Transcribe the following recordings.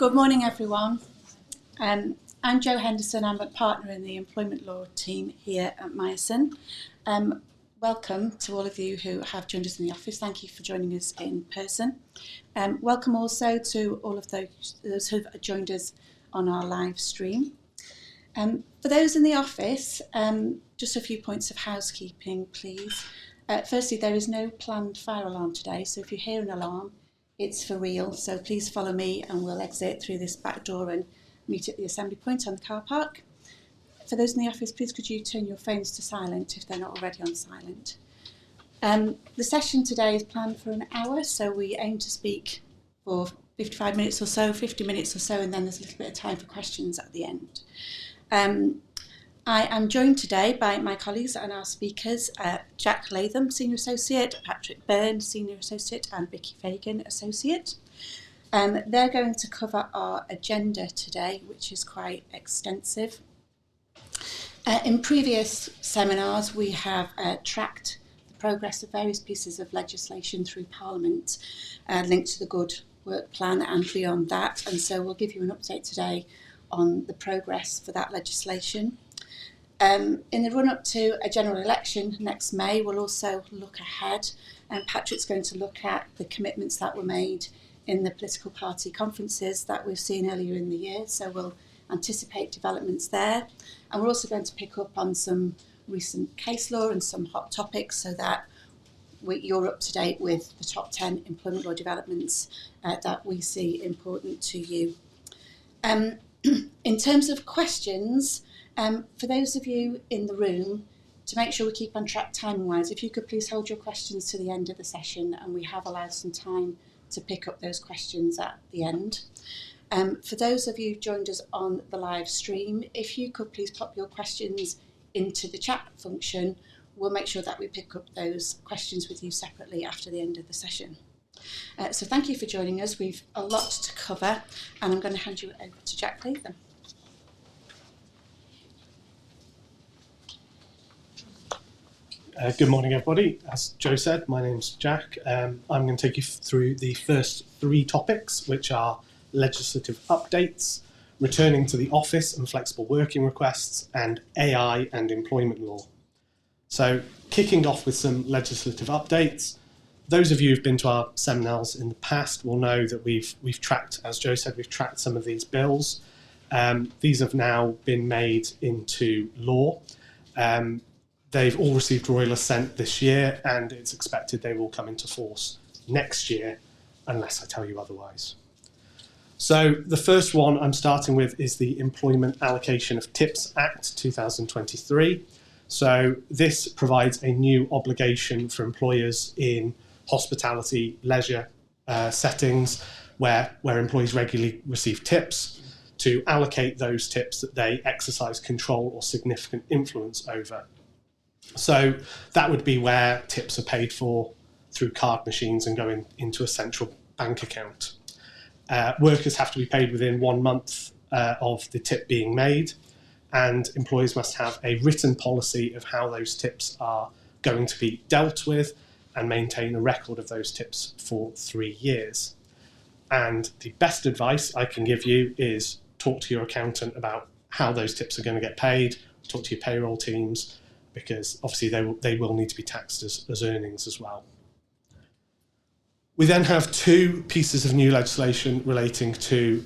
Good morning, everyone. I'm Jo Henderson. I'm a partner in the employment law team here at Myerson. Welcome to all of you who have joined us in the office. Thank you for joining us in person. Welcome also to all of those who have joined us on our live stream. For those in the office, just a few points of housekeeping, please. Firstly, there is no planned fire alarm today, so if you hear an alarm, it's for real. So please follow me and we'll exit through this back door and meet at the assembly point on the car park. For those in the office, please could you turn your phones to silent if they're not already on silent. The session today is planned for an hour, so we aim to speak for 55 minutes or so, 50 minutes or so, and then there's a little bit of time for questions at the end. I am joined today by my colleagues and our speakers, Jack Latham, Senior Associate, Patrick Byrne, Senior Associate, and Vicki Fagan, Associate. They're going to cover our agenda today, which is quite extensive. In previous seminars, we have tracked the progress of various pieces of legislation through Parliament, linked to the Good Work Plan and beyond that, and so we'll give you an update today on the progress for that legislation. In the run-up to a general election next May, we'll also look ahead, and Patrick's going to look at the commitments that were made in the political party conferences that we've seen earlier in the year, so we'll anticipate developments there. And we're also going to pick up on some recent case law and some hot topics so that you're up to date with the top 10 employment law developments that we see important to you. In terms of questions, for those of you in the room, to make sure we keep on track timing-wise, if you could please hold your questions to the end of the session, and we have allowed some time to pick up those questions at the end. For those of you who've joined us on the live stream, if you could please pop your questions into the chat function, we'll make sure that we pick up those questions with you separately after the end of the session. So thank you for joining us. We've a lot to cover, and I'm going to hand you over to Jack Latham. Good morning, everybody. As Jo said, my name's Jack. I'm going to take you through the first three topics, which are legislative updates, returning to the office and flexible working requests, and AI and employment law. So, kicking off with some legislative updates. Those of you who've been to our seminars in the past will know that we've tracked, as Jo said, we've tracked some of these bills. These have now been made into law. They've all received royal assent this year, and it's expected they will come into force next year, unless I tell you otherwise. So the first one I'm starting with is the Employment Allocation of Tips Act 2023. So this provides a new obligation for employers in hospitality, leisure settings where employees regularly receive tips to allocate those tips that they exercise control or significant influence over. So that would be where tips are paid for through card machines and go into a central bank account. Workers have to be paid within 1 month of the tip being made, and employers must have a written policy of how those tips are going to be dealt with and maintain a record of those tips for 3 years. And the best advice I can give you is talk to your accountant about how those tips are going to get paid, talk to your payroll teams, because obviously they will need to be taxed as earnings as well. We then have two pieces of new legislation relating to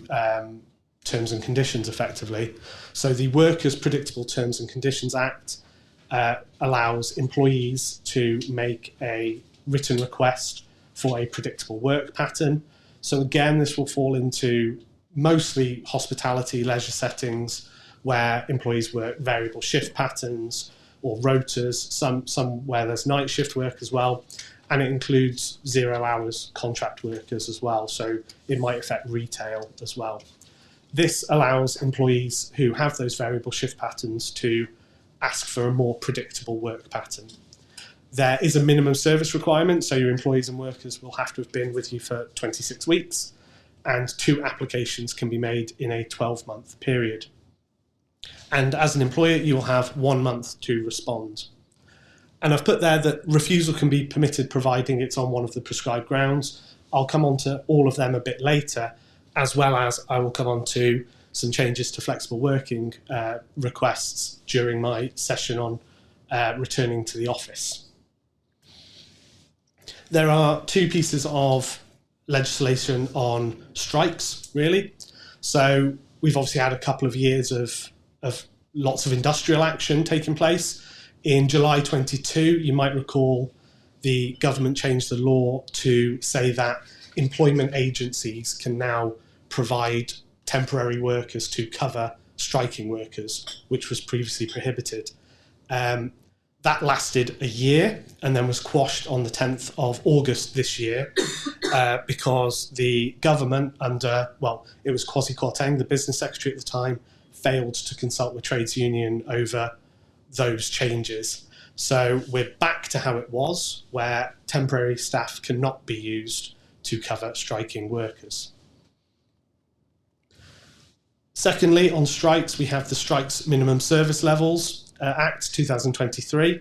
terms and conditions effectively. So the Workers' Predictable Terms and Conditions Act allows employees to make a written request for a predictable work pattern. So again, this will fall into mostly hospitality, leisure settings where employees work variable shift patterns or rotas, some where there's night shift work as well, and it includes 0 hours contract workers as well, so it might affect retail as well. This allows employees who have those variable shift patterns to ask for a more predictable work pattern. There is a minimum service requirement, so your employees and workers will have to have been with you for 26 weeks, and 2 applications can be made in a 12-month period. And as an employer, you will have 1 month to respond. And I've put there that refusal can be permitted providing it's on one of the prescribed grounds. I'll come on to all of them a bit later, as well as I will come on to some changes to flexible working requests during my session on returning to the office. There are two pieces of legislation on strikes, really. So we've obviously had a couple of years of lots of industrial action taking place. In July 22, you might recall the government changed the law to say that employment agencies can now provide temporary workers to cover striking workers, which was previously prohibited. That lasted a year and then was quashed on the 10th of August this year because the government under, it was Kwasi Kwarteng, the business secretary at the time, failed to consult with trades union over those changes. So we're back to how it was, where temporary staff cannot be used to cover striking workers. Secondly, on strikes, we have the Strikes Minimum Service Levels Act 2023.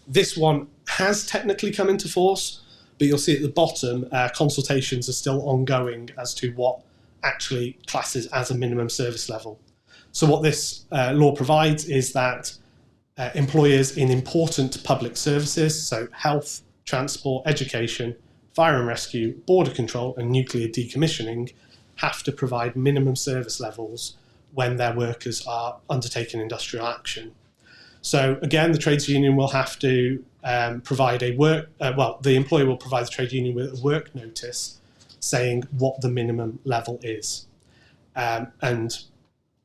This one has technically come into force, but you'll see at the bottom, consultations are still ongoing as to what actually classes as a minimum service level. So what this law provides is that employers in important public services, so health, transport, education, fire and rescue, border control and nuclear decommissioning, have to provide minimum service levels when their workers are undertaking industrial action. So again, the trades union will have to provide the employer will provide the trade union with a work notice saying what the minimum level is. And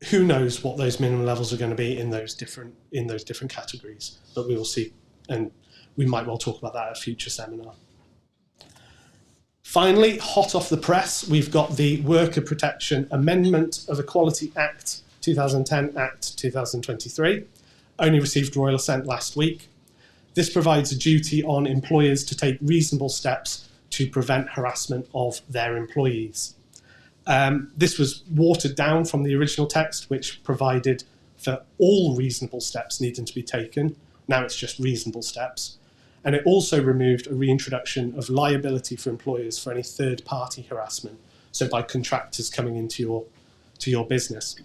who knows what those minimum levels are going to be in those different categories, but we will see, and we might well talk about that at a future seminar. Finally, hot off the press, we've got the Worker Protection Amendment of Equality Act 2010 Act 2023. Only received royal assent last week. This provides a duty on employers to take reasonable steps to prevent harassment of their employees. This was watered down from the original text, which provided for all reasonable steps needing to be taken. Now it's just reasonable steps. And it also removed a reintroduction of liability for employers for any third-party harassment, so by contractors coming into your business.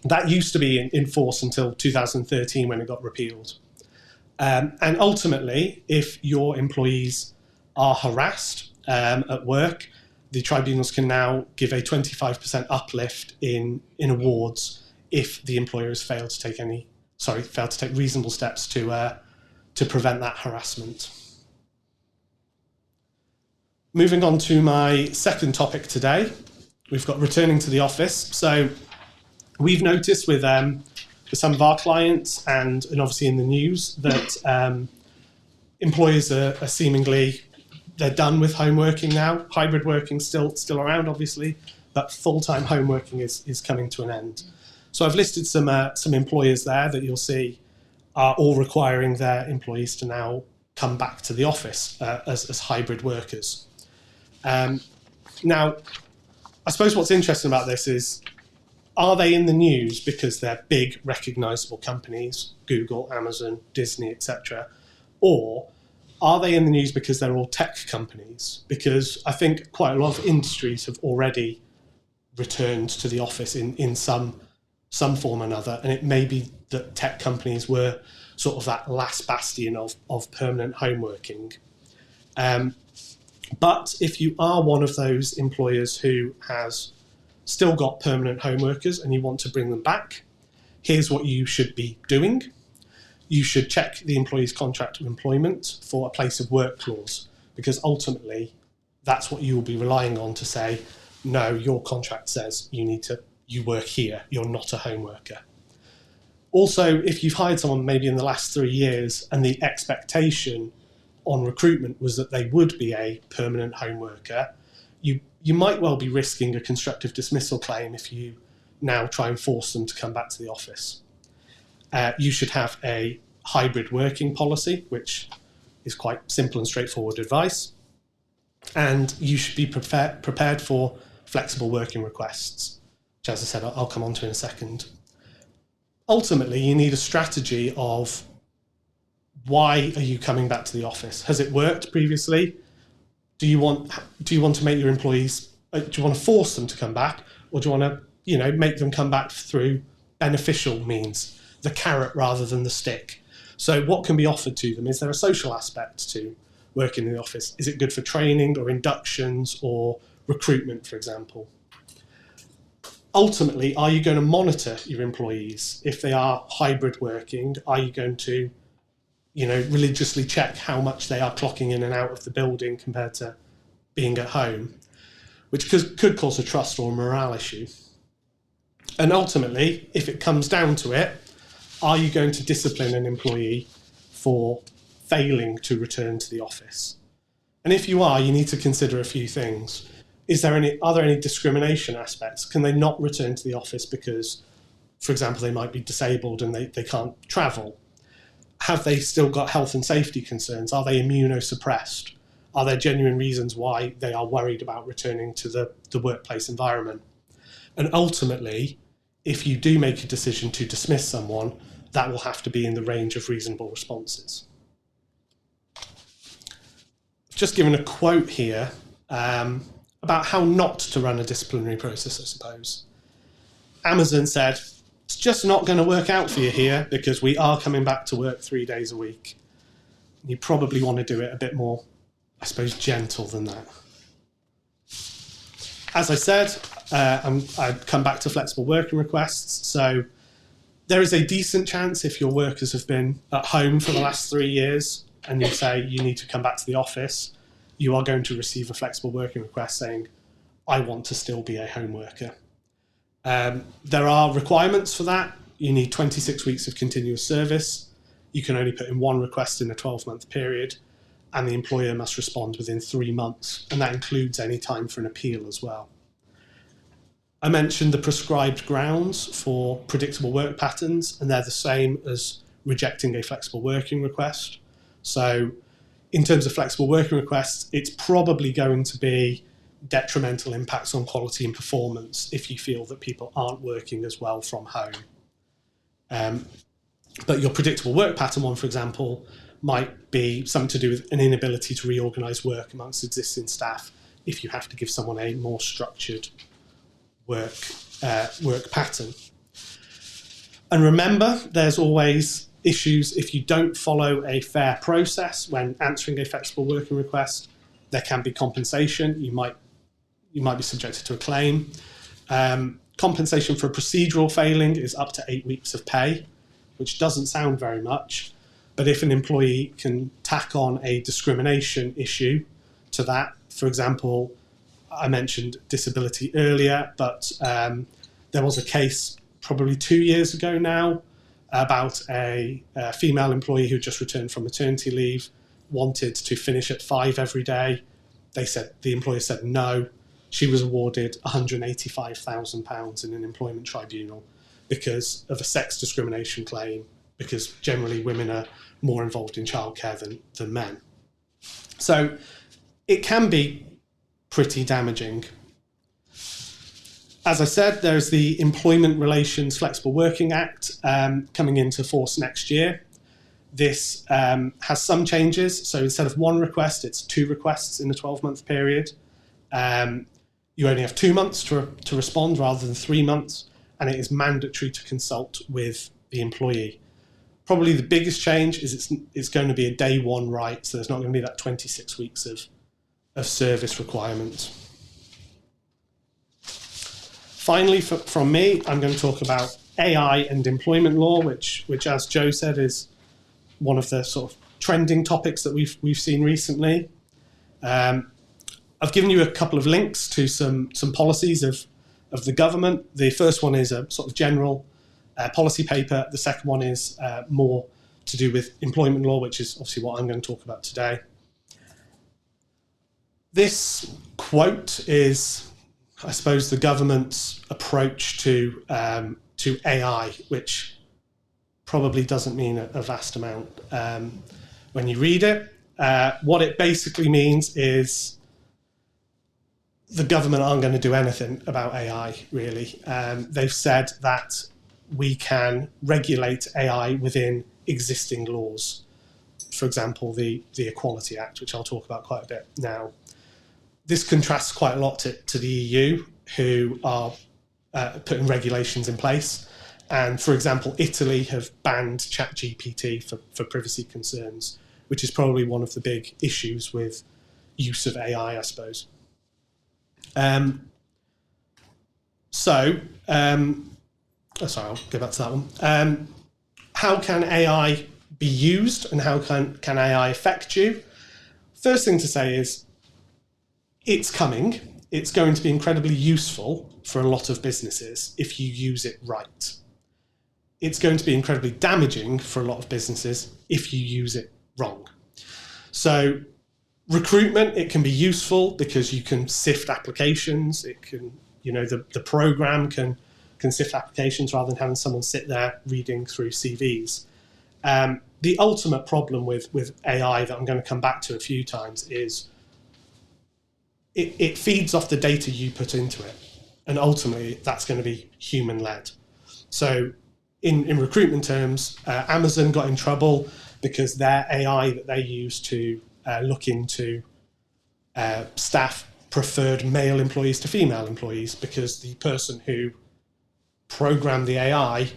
That used to be in force until 2013 when it got repealed. And ultimately, if your employees are harassed at work, the tribunals can now give a 25% uplift in awards if the employer has failed to take reasonable steps to prevent that harassment. Moving on to my second topic today, we've got returning to the office. So we've noticed with some of our clients and obviously in the news that employers are seemingly, they're done with home working now. Hybrid working still around, obviously, but full-time home working is coming to an end. So I've listed some employers there that you'll see are all requiring their employees to now come back to the office as hybrid workers. Now, I suppose what's interesting about this is, are they in the news because they're big, recognisable companies, Google, Amazon, Disney, etc., or are they in the news because they're all tech companies? Because I think quite a lot of industries have already returned to the office in some form or another, and it may be that tech companies were sort of that last bastion of permanent home working. But if you are one of those employers who has still got permanent home workers and you want to bring them back, here's what you should be doing. You should check the employee's contract of employment for a place of work clause, because ultimately that's what you will be relying on to say, no, your contract says you work here, you're not a home worker. Also, if you've hired someone maybe in the last 3 years and the expectation on recruitment was that they would be a permanent home worker, you might well be risking a constructive dismissal claim if you now try and force them to come back to the office. You should have a hybrid working policy, which is quite simple and straightforward advice. And you should be prepared for flexible working requests, which, as I said, I'll come on to in a second. Ultimately, you need a strategy of why are you coming back to the office? Has it worked previously? Do you want to make your employees do you want to force them to come back, or do you want to, make them come back through beneficial means, the carrot rather than the stick? So what can be offered to them? Is there a social aspect to working in the office? Is it good for training or inductions or recruitment, for example? Ultimately, are you going to monitor your employees? If they are hybrid working, are you going to, religiously check how much they are clocking in and out of the building compared to being at home, which could cause a trust or morale issue? And ultimately, if it comes down to it, are you going to discipline an employee for failing to return to the office? And if you are, you need to consider a few things. Are there any discrimination aspects? Can they not return to the office because, for example, they might be disabled and they can't travel? Have they still got health and safety concerns? Are they immunosuppressed? Are there genuine reasons why they are worried about returning to the workplace environment? And ultimately, if you do make a decision to dismiss someone, that will have to be in the range of reasonable responses. I've just given a quote here about how not to run a disciplinary process, I suppose. Amazon said, "It's just not going to work out for you here because we are coming back to work 3 days a week." You probably want to do it a bit more, I suppose, gentle than that. As I said, I'd come back to flexible working requests. So there is a decent chance if your workers have been at home for the last 3 years and you say you need to come back to the office, you are going to receive a flexible working request saying, "I want to still be a home worker." There are requirements for that. You need 26 weeks of continuous service. You can only put in one request in a 12-month period, and the employer must respond within 3 months, and that includes any time for an appeal as well. I mentioned the prescribed grounds for predictable work patterns, and they're the same as rejecting a flexible working request. So in terms of flexible working requests, it's probably going to be detrimental impacts on quality and performance if you feel that people aren't working as well from home. But your predictable work pattern one, for example, might be something to do with an inability to reorganise work amongst existing staff if you have to give someone a more structured work pattern. And remember, there's always issues if you don't follow a fair process when answering a flexible working request. There can be compensation. You might be subjected to a claim. Compensation for procedural failing is up to 8 weeks of pay, which doesn't sound very much. But if an employee can tack on a discrimination issue to that, for example, I mentioned disability earlier, but there was a case probably 2 years ago now about a female employee who just returned from maternity leave, wanted to finish at 5 every day. The employer said no. She was awarded £185,000 in an employment tribunal because of a sex discrimination claim, because generally women are more involved in childcare than men. So it can be pretty damaging. As I said, there's the Employment Relations Flexible Working Act coming into force next year. This has some changes. So instead of one request, it's 2 requests in a 12-month period. You only have 2 months to respond rather than 3 months, and it is mandatory to consult with the employee. Probably the biggest change is it's going to be a day one right, so there's not going to be that 26 weeks of service requirement. Finally, from me, I'm going to talk about AI and employment law, which as Joe said, is one of the sort of trending topics that we've seen recently. I've given you a couple of links to some policies of the government. The first one is a sort of general policy paper. The second one is more to do with employment law, which is obviously what I'm going to talk about today. This quote is, I suppose, the government's approach to AI, which probably doesn't mean a vast amount when you read it. What it basically means is the government aren't going to do anything about AI, really. They've said that we can regulate AI within existing laws. For example, the Equality Act, which I'll talk about quite a bit now. This contrasts quite a lot to the EU, who are putting regulations in place. And for example, Italy have banned ChatGPT for privacy concerns, which is probably one of the big issues with use of AI, I suppose. Sorry, I'll go back to that one. How can AI be used and how can AI affect you? First thing to say is it's coming. It's going to be incredibly useful for a lot of businesses if you use it right. It's going to be incredibly damaging for a lot of businesses if you use it wrong. So recruitment, it can be useful because you can sift applications. It can, the program can sift applications rather than having someone sit there reading through CVs. The ultimate problem with AI that I'm going to come back to a few times is it feeds off the data you put into it. And ultimately, that's going to be human-led. So in recruitment terms, Amazon got in trouble because their AI that they use to look into staff preferred male employees to female employees because the person who programmed the AI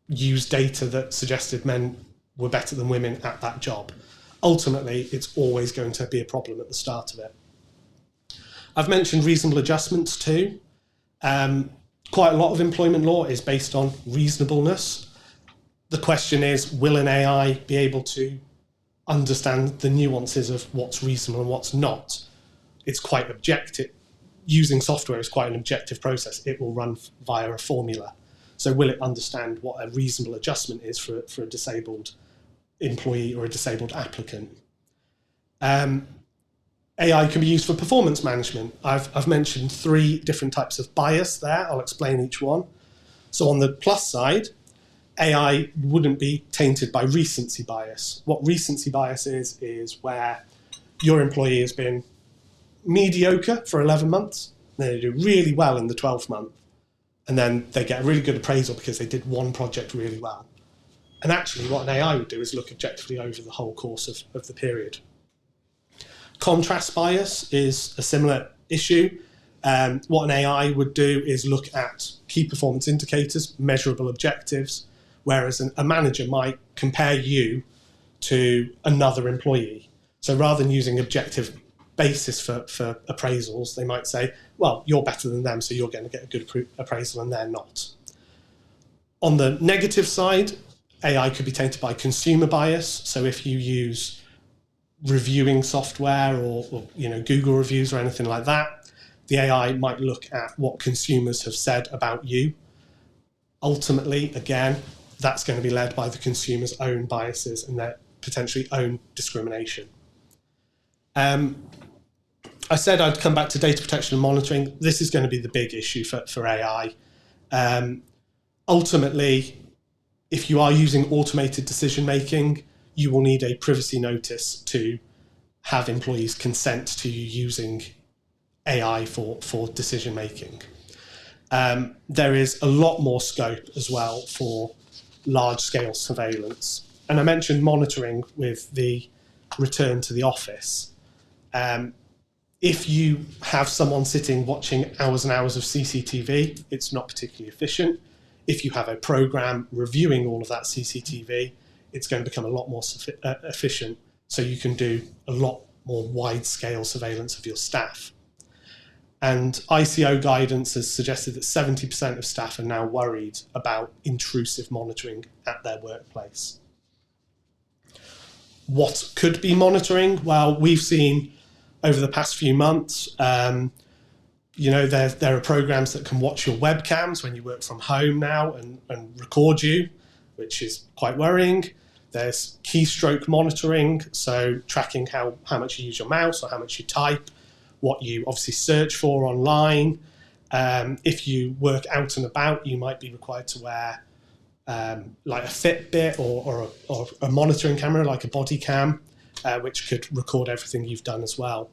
used data that suggested men were better than women at that job. Ultimately, it's always going to be a problem at the start of it. I've mentioned reasonable adjustments too. Quite a lot of employment law is based on reasonableness. The question is, will an AI be able to understand the nuances of what's reasonable and what's not? It's quite objective. Using software is quite an objective process. It will run via a formula. So will it understand what a reasonable adjustment is for a disabled employee or a disabled applicant? AI can be used for performance management. I've mentioned 3 different types of bias there. I'll explain each one. So on the plus side, AI wouldn't be tainted by recency bias. What recency bias is where your employee has been mediocre for 11 months, then they do really well in the 12th month, and then they get a really good appraisal because they did one project really well. And actually what an AI would do is look objectively over the whole course of the period. Contrast bias is a similar issue. What an AI would do is look at key performance indicators, measurable objectives, whereas a manager might compare you to another employee. So rather than using objective basis for appraisals, they might say, well, you're better than them, so you're going to get a good appraisal and they're not. On the negative side, AI could be tainted by consumer bias. So if you use reviewing software or Google reviews or anything like that, the AI might look at what consumers have said about you. Ultimately, again, that's going to be led by the consumer's own biases and their potentially own discrimination. I said I'd come back to data protection and monitoring. This is going to be the big issue for AI. Ultimately, if you are using automated decision making, you will need a privacy notice to have employees consent to you using AI for decision making. There is a lot more scope as well for large scale surveillance. And I mentioned monitoring with the return to the office. If you have someone sitting watching hours and hours of CCTV, it's not particularly efficient. If you have a program reviewing all of that CCTV, it's going to become a lot more efficient, so you can do a lot more wide-scale surveillance of your staff. And ICO guidance has suggested that 70% of staff are now worried about intrusive monitoring at their workplace. What could be monitoring? Well, we've seen over the past few months, there are programs that can watch your webcams when you work from home now and record you, which is quite worrying. There's keystroke monitoring, so tracking how much you use your mouse or how much you type, what you obviously search for online. If you work out and about, you might be required to wear like a Fitbit or a monitoring camera, like a body cam, which could record everything you've done as well.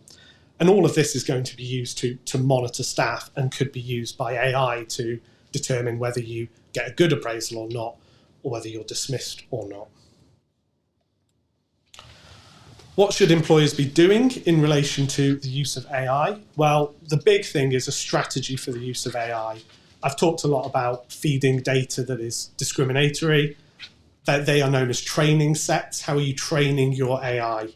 And all of this is going to be used to monitor staff and could be used by AI to determine whether you get a good appraisal or not, or whether you're dismissed or not. What should employers be doing in relation to the use of AI? Well, the big thing is a strategy for the use of AI. I've talked a lot about feeding data that is discriminatory, that they are known as training sets. How are you training your AI?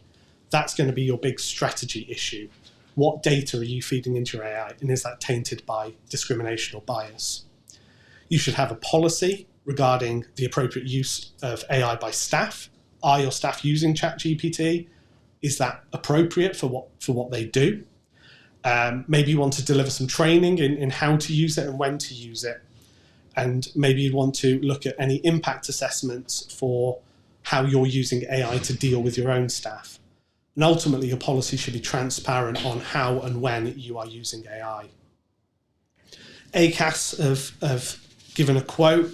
That's going to be your big strategy issue. What data are you feeding into your AI, and is that tainted by discrimination or bias? You should have a policy regarding the appropriate use of AI by staff. Are your staff using ChatGPT? Is that appropriate for what they do? Maybe you want to deliver some training in how to use it and when to use it. And maybe you want to look at any impact assessments for how you're using AI to deal with your own staff. And ultimately, your policy should be transparent on how and when you are using AI. ACAS have given a quote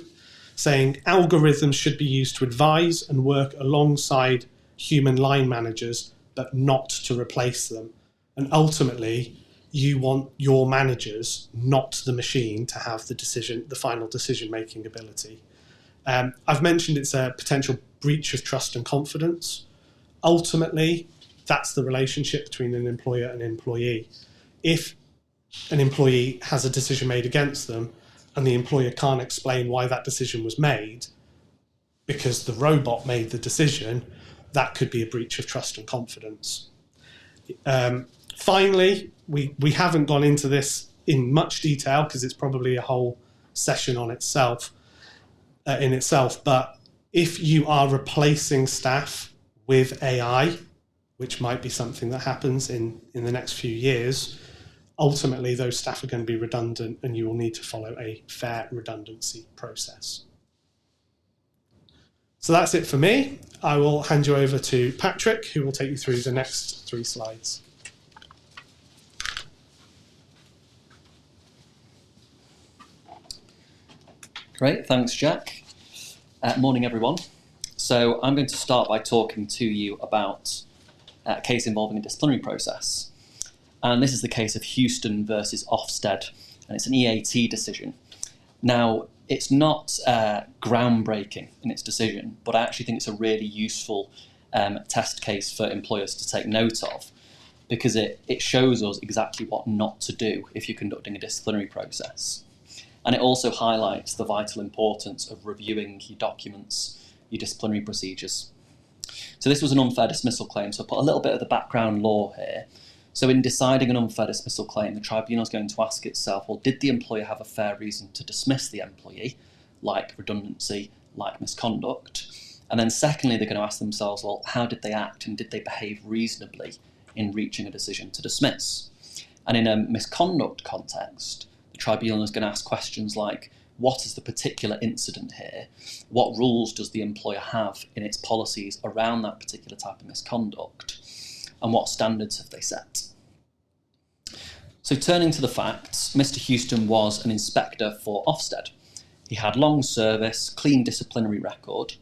saying algorithms should be used to advise and work alongside human line managers, but not to replace them. And ultimately, you want your managers, not the machine, to have the final decision-making ability. I've mentioned it's a potential breach of trust and confidence. Ultimately, that's the relationship between an employer and employee. If an employee has a decision made against them and the employer can't explain why that decision was made because the robot made the decision, that could be a breach of trust and confidence. Finally, we haven't gone into this in much detail because it's probably a whole session on itself, but if you are replacing staff with AI, which might be something that happens in the next few years, ultimately those staff are going to be redundant and you will need to follow a fair redundancy process. So that's it for me. I will hand you over to Patrick, who will take you through the next 3 slides. Great, thanks, Jack. Morning, everyone. So I'm going to start by talking to you about a case involving a disciplinary process. And this is the case of Houston versus Ofsted, and it's an EAT decision. Now, it's not groundbreaking in its decision, but I actually think it's a really useful test case for employers to take note of, because it shows us exactly what not to do if you're conducting a disciplinary process. And it also highlights the vital importance of reviewing your documents, your disciplinary procedures. So this was an unfair dismissal claim, so I'll put a little bit of the background law here. So in deciding an unfair dismissal claim, the tribunal is going to ask itself, well, did the employer have a fair reason to dismiss the employee, like redundancy, like misconduct? And then secondly, they're going to ask themselves, well, how did they act and did they behave reasonably in reaching a decision to dismiss? And in a misconduct context, the tribunal is going to ask questions like, what is the particular incident here? What rules does the employer have in its policies around that particular type of misconduct? And what standards have they set? So turning to the facts, Mr. Houston was an inspector for Ofsted. He had long service, clean disciplinary record,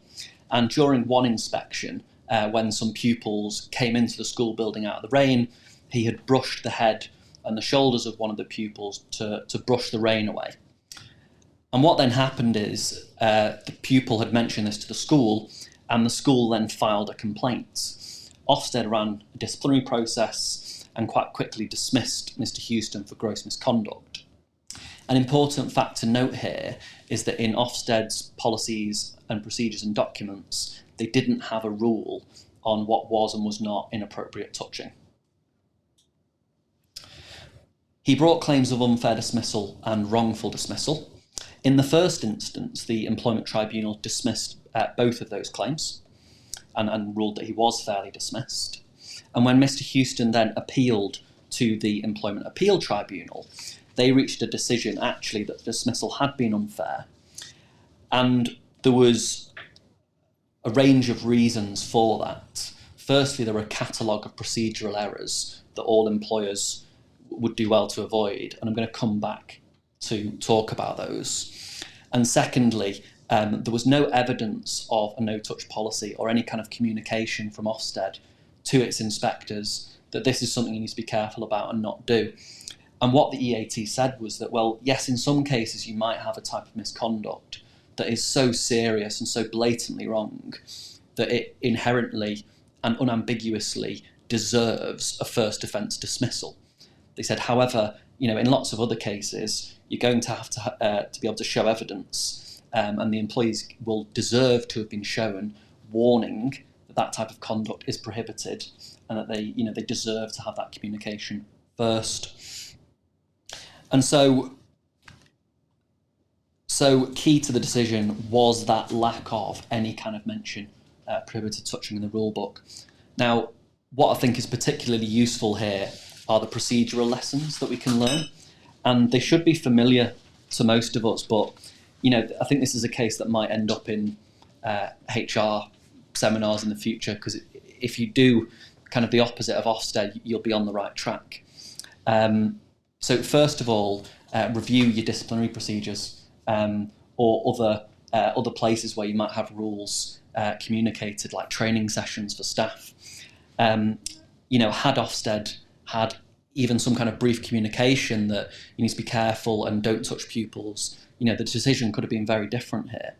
and during one inspection, when some pupils came into the school building out of the rain, he had brushed the head and the shoulders of one of the pupils to brush the rain away. And what then happened is the pupil had mentioned this to the school, and the school then filed a complaint. Ofsted ran a disciplinary process and quite quickly dismissed Mr. Houston for gross misconduct. An important fact to note here is that in Ofsted's policies and procedures and documents, they didn't have a rule on what was and was not inappropriate touching. He brought claims of unfair dismissal and wrongful dismissal. In the first instance, the Employment Tribunal dismissed both of those claims and ruled that he was fairly dismissed. And when Mr. Houston then appealed to the Employment Appeal Tribunal, they reached a decision actually that the dismissal had been unfair. And there was a range of reasons for that. Firstly, there were a catalogue of procedural errors that all employers would do well to avoid, and I'm going to come back to talk about those. And secondly, there was no evidence of a no-touch policy or any kind of communication from Ofsted to its inspectors that this is something you need to be careful about and not do. And what the EAT said was that, well, yes, in some cases you might have a type of misconduct that is so serious and so blatantly wrong that it inherently and unambiguously deserves a first offence dismissal. They said, however, in lots of other cases, you're going to have to be able to show evidence, and the employees will deserve to have been shown warning that type of conduct is prohibited, and that they deserve to have that communication first. And so key to the decision was that lack of any kind of mention prohibited touching in the rule book. Now, what I think is particularly useful here are the procedural lessons that we can learn, and they should be familiar to most of us, but I think this is a case that might end up in HR seminars in the future, because if you do kind of the opposite of Ofsted, you'll be on the right track. So first of all, review your disciplinary procedures, or other places where you might have rules communicated, like training sessions for staff. Had Ofsted had even some kind of brief communication that you need to be careful and don't touch pupils, the decision could have been very different here.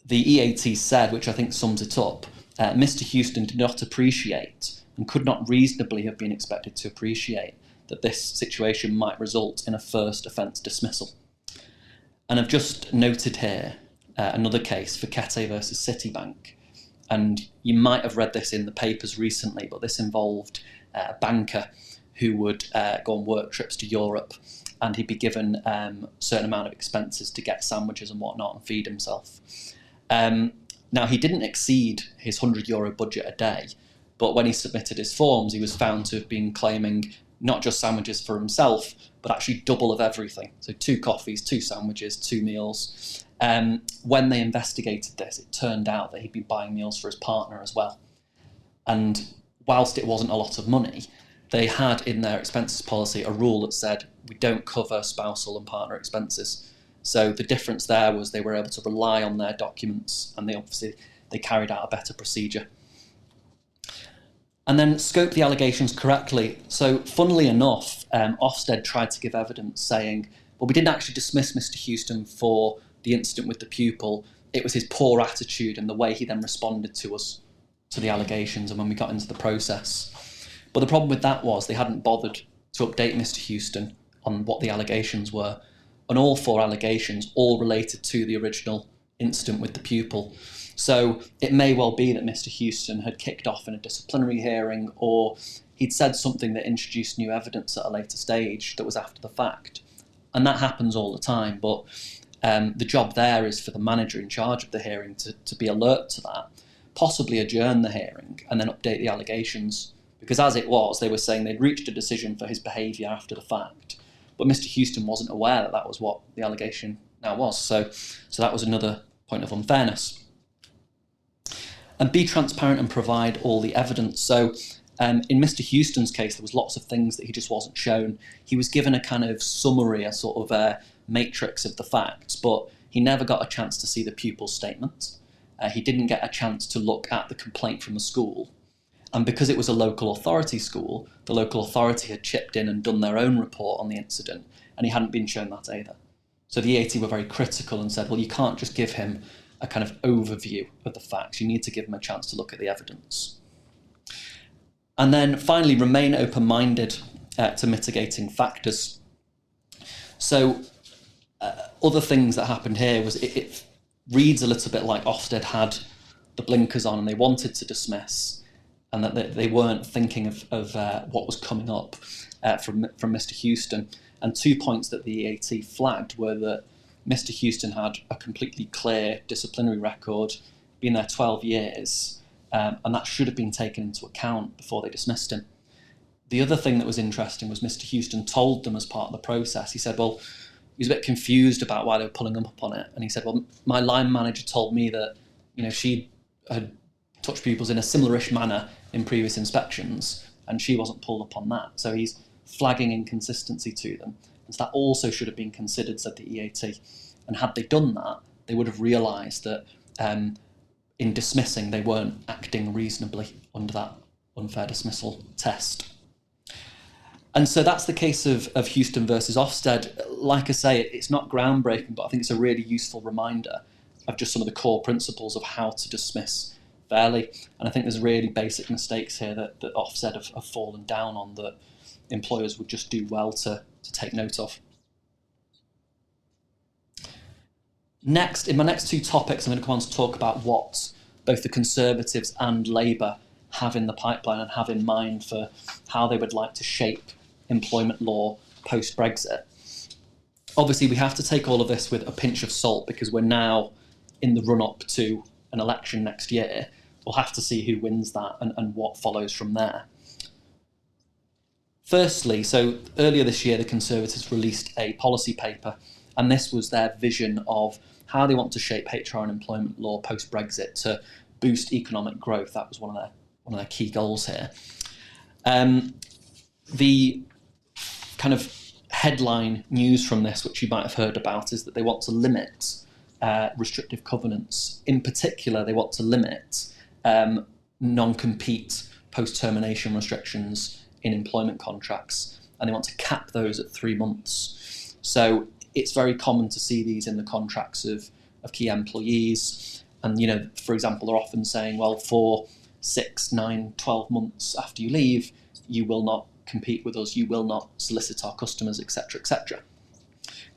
The EAT said, which I think sums it up, Mr. Houston did not appreciate and could not reasonably have been expected to appreciate that this situation might result in a first offence dismissal. And I've just noted here another case, Vicki versus Citibank. And you might have read this in the papers recently, but this involved a banker who would go on work trips to Europe, and he'd be given a certain amount of expenses to get sandwiches and whatnot and feed himself. Now, he didn't exceed his €100 budget a day, but when he submitted his forms, he was found to have been claiming not just sandwiches for himself, but actually double of everything. So 2 coffees, 2 sandwiches, 2 meals. When they investigated this, it turned out that he'd been buying meals for his partner as well. And whilst it wasn't a lot of money, they had in their expenses policy a rule that said we don't cover spousal and partner expenses. So the difference there was they were able to rely on their documents, and they carried out a better procedure. And then scope the allegations correctly. So funnily enough, Ofsted tried to give evidence saying, well, we didn't actually dismiss Mr. Houston for the incident with the pupil. It was his poor attitude and the way he then responded to us, to the allegations, and when we got into the process. But the problem with that was they hadn't bothered to update Mr. Houston on what the allegations were. And all 4 allegations all related to the original incident with the pupil. So it may well be that Mr. Houston had kicked off in a disciplinary hearing, or he'd said something that introduced new evidence at a later stage that was after the fact. And that happens all the time, but the job there is for the manager in charge of the hearing to be alert to that, possibly adjourn the hearing and then update the allegations. Because as it was, they were saying they'd reached a decision for his behaviour after the fact, but Mr. Houston wasn't aware that that was what the allegation now was. So that was another point of unfairness. And be transparent and provide all the evidence. So in Mr. Houston's case, there was lots of things that he just wasn't shown. He was given a kind of summary, a sort of a matrix of the facts, but he never got a chance to see the pupil's statement. He didn't get a chance to look at the complaint from the school. And because it was a local authority school, the local authority had chipped in and done their own report on the incident, and he hadn't been shown that either. So the EAT were very critical and said, well, you can't just give him a kind of overview of the facts. You need to give him a chance to look at the evidence. And then finally, remain open-minded to mitigating factors. So other things that happened here was it reads a little bit like Ofsted had the blinkers on and they wanted to dismiss, and that they weren't thinking of what was coming up from Mr. Houston. And 2 points that the EAT flagged were that Mr. Houston had a completely clear disciplinary record, been there 12 years, and that should have been taken into account before they dismissed him. The other thing that was interesting was Mr. Houston told them as part of the process, he said, well, he was a bit confused about why they were pulling him up on it. And he said, well, my line manager told me that, she had touched pupils in a similar-ish manner in previous inspections, and she wasn't pulled up on that. So he's flagging inconsistency to them. And so that also should have been considered, said the EAT. And had they done that, they would have realised that in dismissing, they weren't acting reasonably under that unfair dismissal test. And so that's the case of Houston versus Ofsted. Like I say, it's not groundbreaking, but I think it's a really useful reminder of just some of the core principles of how to dismiss fairly. And I think there's really basic mistakes here that Ofsted have fallen down on, that employers would just do well to take note of. Next, in my next two topics, I'm going to go on to talk about what both the Conservatives and Labour have in the pipeline and have in mind for how they would like to shape employment law post-Brexit. Obviously, we have to take all of this with a pinch of salt because we're now in the run-up to an election next year. We'll have to see who wins that and what follows from there. Firstly, so earlier this year, the Conservatives released a policy paper, and this was their vision of how they want to shape HR and employment law post-Brexit to boost economic growth. That was one of their key goals here. The kind of headline news from this, which you might have heard about, is that they want to limit restrictive covenants. In particular, they want to limit non-compete post-termination restrictions in employment contracts, and they want to cap those at 3 months. So it's very common to see these in the contracts of key employees. And, you know, for example, they're often saying, well, for 6, 9, 12 months after you leave, you will not compete with us, you will not solicit our customers, etc., etc.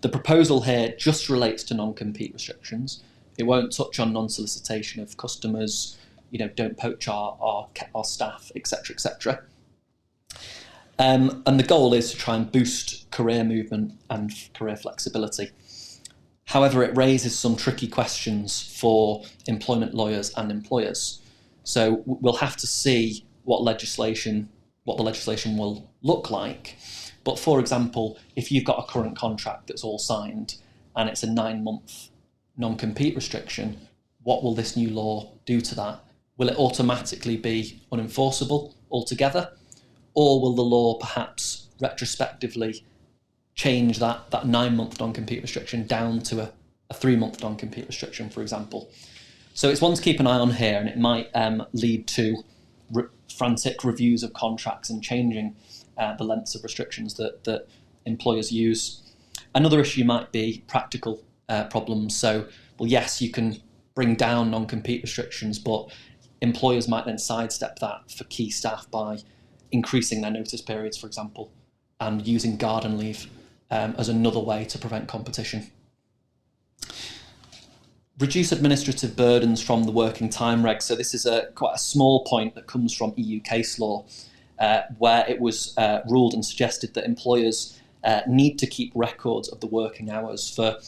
The proposal here just relates to non-compete restrictions. It won't touch on non-solicitation of customers, you know, don't poach our staff, etc., etc. And the goal is to try and boost career movement and career flexibility. However, it raises some tricky questions for employment lawyers and employers. So we'll have to see what the legislation will look like. But for example, if you've got a current contract that's all signed and it's a 9-month non-compete restriction, what will this new law do to that? Will it automatically be unenforceable altogether? Or will the law perhaps retrospectively change that 9-month non-compete restriction down to a 3-month non-compete restriction, for example? So it's one to keep an eye on here, and it might lead to frantic reviews of contracts and changing the lengths of restrictions that employers use. Another issue might be practical problems. So, well, yes, you can bring down non-compete restrictions, but employers might then sidestep that for key staff by increasing their notice periods, for example, and using garden leave as another way to prevent competition. Reduce administrative burdens from the working time regs. So this is quite a small point that comes from EU case law, where it was ruled and suggested that employers need to keep records of the working hours for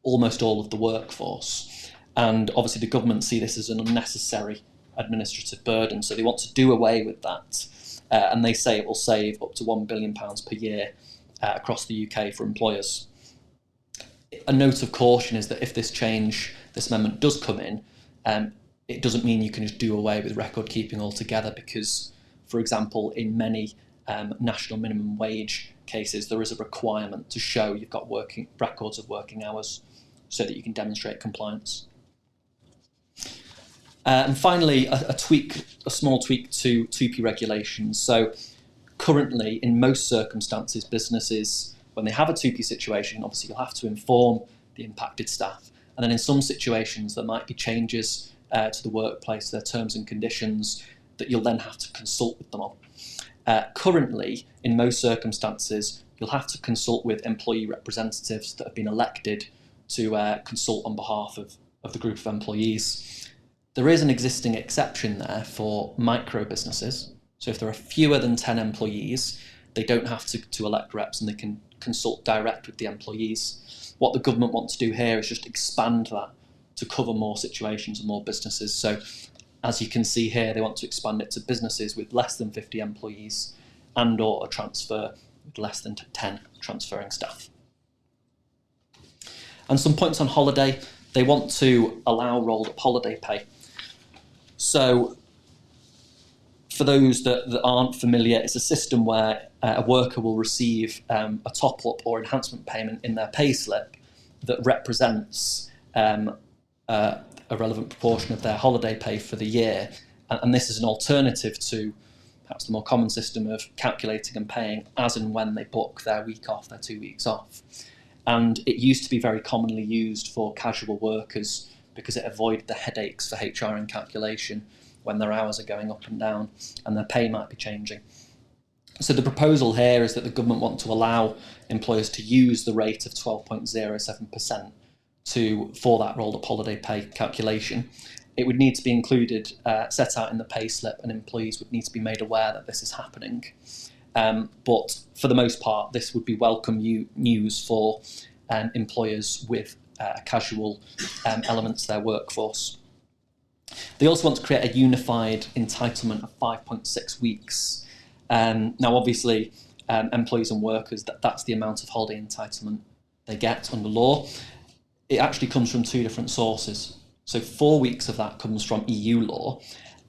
almost all of the workforce. And obviously the government see this as an unnecessary administrative burden, so they want to do away with that. And they say it will save up to £1 billion per year across the UK for employers. A note of caution is that if this amendment does come in, it doesn't mean you can just do away with record keeping altogether, because, for example, in many national minimum wage cases, there is a requirement to show you've got records of working hours so that you can demonstrate compliance. And finally, a small tweak to 2P regulations. So currently, in most circumstances, businesses, when they have a 2P situation, obviously you'll have to inform the impacted staff. And then in some situations, there might be changes to the workplace, their terms and conditions, that you'll then have to consult with them on. Currently, in most circumstances, you'll have to consult with employee representatives that have been elected to consult on behalf of the group of employees. There is an existing exception there for micro businesses. So if there are fewer than 10 employees, they don't have to elect reps and they can consult direct with the employees. What the government wants to do here is just expand that to cover more situations and more businesses. So as you can see here, they want to expand it to businesses with less than 50 employees and or a transfer with less than 10 transferring staff. And some points on holiday. They want to allow rolled up holiday pay. So for those that aren't familiar, it's a system where a worker will receive a top-up or enhancement payment in their payslip that represents a relevant proportion of their holiday pay for the year. And this is an alternative to perhaps the more common system of calculating and paying as and when they book their week off, their 2 weeks off. And it used to be very commonly used for casual workers because it avoided the headaches for HR and calculation when their hours are going up and down and their pay might be changing. So the proposal here is that the government want to allow employers to use the rate of 12.07% for that rolled up holiday pay calculation. It would need to be included, set out in the pay slip, and employees would need to be made aware that this is happening. But for the most part, this would be welcome news for employers with casual elements to their workforce. They also want to create a unified entitlement of 5.6 weeks. Now, obviously, employees and workers, that's the amount of holiday entitlement they get under law. It actually comes from two different sources. So 4 weeks of that comes from EU law,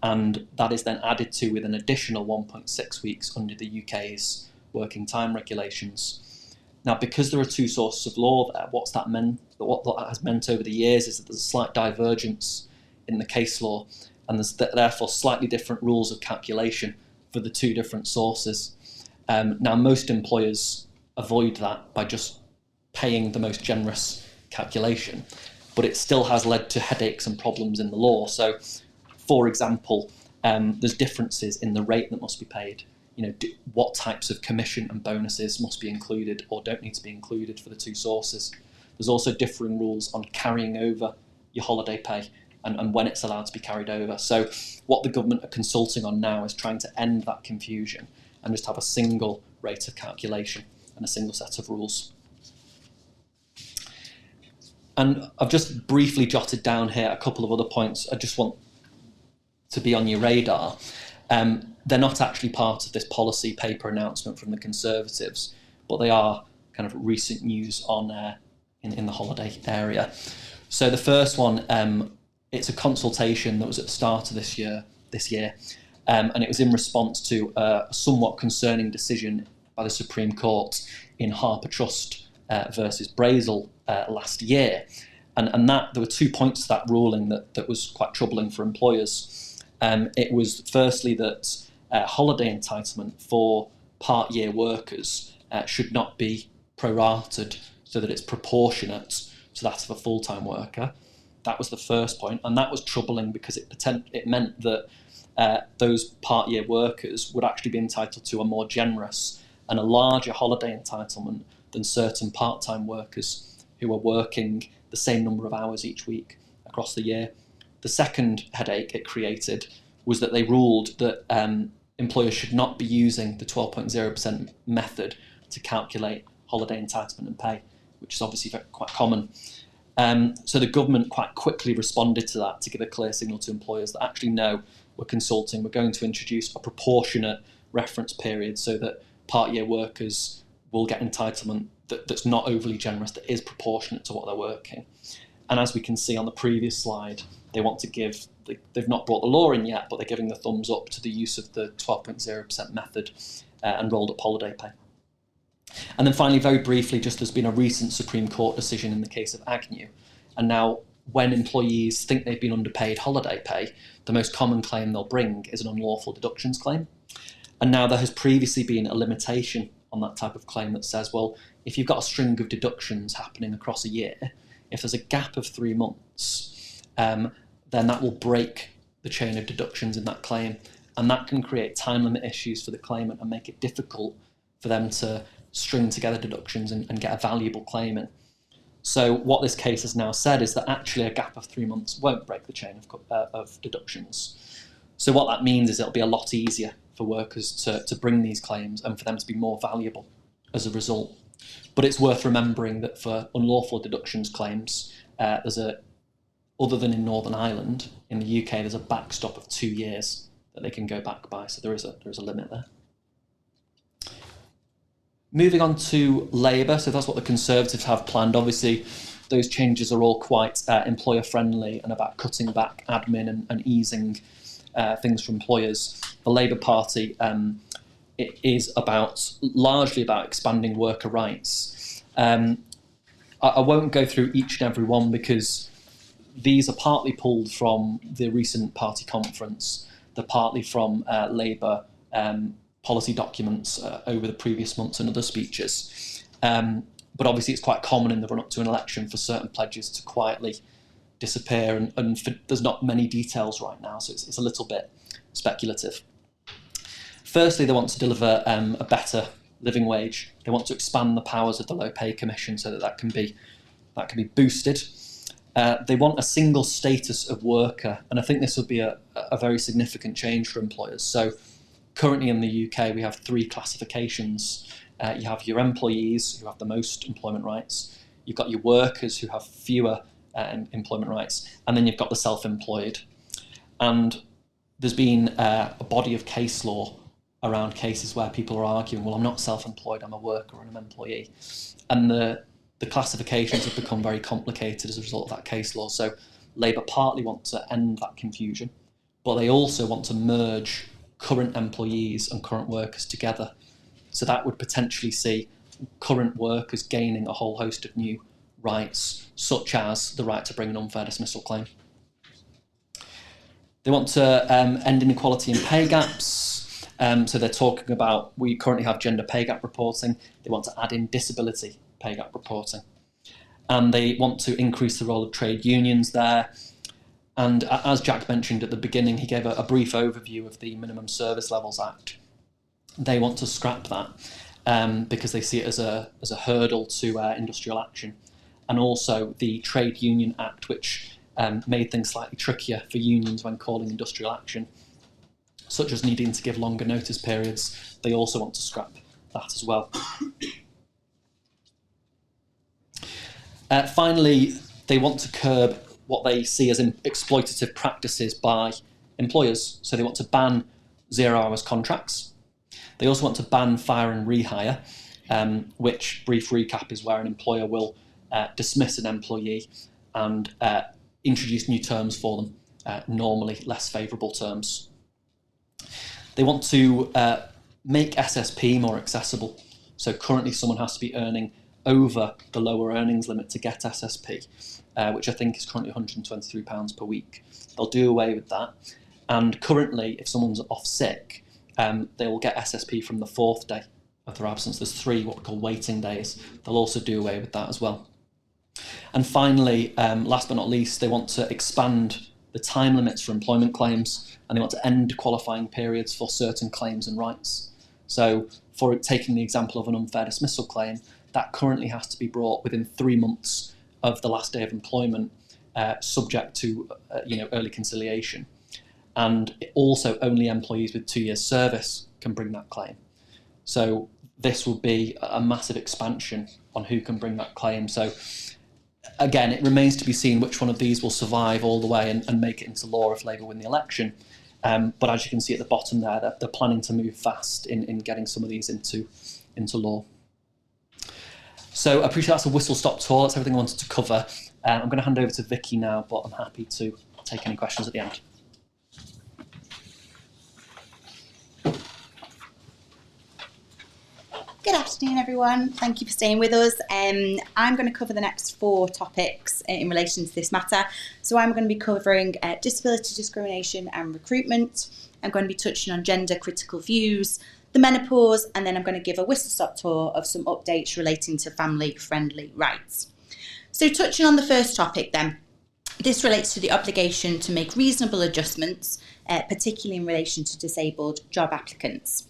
and that is then added to with an additional 1.6 weeks under the UK's working time regulations. Now, because there are two sources of law there, what that has meant over the years is that there's a slight divergence in the case law, and there's therefore slightly different rules of calculation for the two different sources. Now, most employers avoid that by just paying the most generous calculation, but it still has led to headaches and problems in the law. So, for example, there's differences in the rate that must be paid. What types of commission and bonuses must be included or don't need to be included for the two sources. There's also differing rules on carrying over your holiday pay and when it's allowed to be carried over. So what the government are consulting on now is trying to end that confusion and just have a single rate of calculation and a single set of rules. And I've just briefly jotted down here a couple of other points I just want to be on your radar. They're not actually part of this policy paper announcement from the Conservatives, but they are kind of recent news on in the holiday area. So the first one, it's a consultation that was at the start of this year, and it was in response to a somewhat concerning decision by the Supreme Court in Harper Trust versus Brazel last year. And that there were 2 points to that ruling that was quite troubling for employers. It was firstly that holiday entitlement for part-year workers should not be prorated so that it's proportionate to that of a full-time worker. That was the first point, and that was troubling because it meant that those part-year workers would actually be entitled to a more generous and a larger holiday entitlement than certain part-time workers who are working the same number of hours each week across the year. The second headache it created was that they ruled that employers should not be using the 12.0% method to calculate holiday entitlement and pay, which is obviously quite common. So the government quite quickly responded to that to give a clear signal to employers that actually, no, we're consulting, we're going to introduce a proportionate reference period so that part-year workers will get entitlement that's not overly generous, that is proportionate to what they're working. And as we can see on the previous slide, they want to give, they've not brought the law in yet, but they're giving the thumbs up to the use of the 12.0% method and rolled up holiday pay. And then finally, very briefly, just there's been a recent Supreme Court decision in the case of Agnew. And now when employees think they've been underpaid holiday pay, the most common claim they'll bring is an unlawful deductions claim. And now there has previously been a limitation on that type of claim that says, well, if you've got a string of deductions happening across a year, if there's a gap of 3 months, then that will break the chain of deductions in that claim. And that can create time limit issues for the claimant and make it difficult for them to string together deductions and get a valuable claim in. So what this case has now said is that actually a gap of 3 months won't break the chain of deductions. So what that means is it'll be a lot easier for workers to bring these claims and for them to be more valuable as a result. But it's worth remembering that for unlawful deductions claims, other than in Northern Ireland, in the UK, there's a backstop of 2 years that they can go back by. So there is a limit there. Moving on to Labour, so that's what the Conservatives have planned. Obviously, those changes are all quite employer-friendly and about cutting back admin and easing things for employers. The Labour Party, it is largely about expanding worker rights. I won't go through each and every one because these are partly pulled from the recent party conference. They're partly from Labour policy documents over the previous months and other speeches. But obviously it's quite common in the run-up to an election for certain pledges to quietly disappear, and there's not many details right now, so it's a little bit speculative. Firstly, they want to deliver a better living wage. They want to expand the powers of the Low Pay Commission so that can be boosted. They want a single status of worker, and I think this would be a very significant change for employers. So currently in the UK, we have 3 classifications. You have your employees, who have the most employment rights. You've got your workers, who have fewer employment rights. And then you've got the self-employed. And there's been a body of case law around cases where people are arguing, well, I'm not self-employed, I'm a worker or I'm an employee. And the classifications have become very complicated as a result of that case law. So Labour partly want to end that confusion, but they also want to merge current employees and current workers together. So that would potentially see current workers gaining a whole host of new rights, such as the right to bring an unfair dismissal claim. They want to end inequality in pay gaps. So they're talking about, we currently have gender pay gap reporting. They want to add in disability pay gap reporting. And they want to increase the role of trade unions there. And as Jack mentioned at the beginning, he gave a brief overview of the Minimum Service Levels Act. They want to scrap that because they see it as a hurdle to industrial action. And also the Trade Union Act, which made things slightly trickier for unions when calling industrial action, such as needing to give longer notice periods. They also want to scrap that as well. Finally, they want to curb what they see as exploitative practices by employers. So they want to ban 0 hours contracts. They also want to ban fire and rehire, which, brief recap, is where an employer will dismiss an employee and introduce new terms for them, normally less favourable terms. They want to make SSP more accessible. So currently someone has to be earning over the lower earnings limit to get SSP, which I think is currently £123 per week. They'll do away with that. And currently, if someone's off sick, they will get SSP from the 4th day of their absence. There's 3 what we call waiting days. They'll also do away with that as well. And finally, last but not least, they want to expand the time limits for employment claims, and they want to end qualifying periods for certain claims and rights. So for taking the example of an unfair dismissal claim, that currently has to be brought within 3 months of the last day of employment, subject to early conciliation. And also only employees with 2 years service can bring that claim. So this will be a massive expansion on who can bring that claim. So again, it remains to be seen which one of these will survive all the way and make it into law if Labour win the election. But as you can see at the bottom there, they're planning to move fast in getting some of these into law. So I appreciate that's a whistle-stop tour. That's everything I wanted to cover. I'm going to hand over to Vicki now, but I'm happy to take any questions at the end. Good afternoon, everyone. Thank you for staying with us. I'm going to cover the next 4 topics in relation to this matter. So I'm going to be covering disability discrimination and recruitment. I'm going to be touching on gender critical views, the menopause, and then I'm going to give a whistle-stop tour of some updates relating to family-friendly rights. So touching on the first topic then, this relates to the obligation to make reasonable adjustments, particularly in relation to disabled job applicants.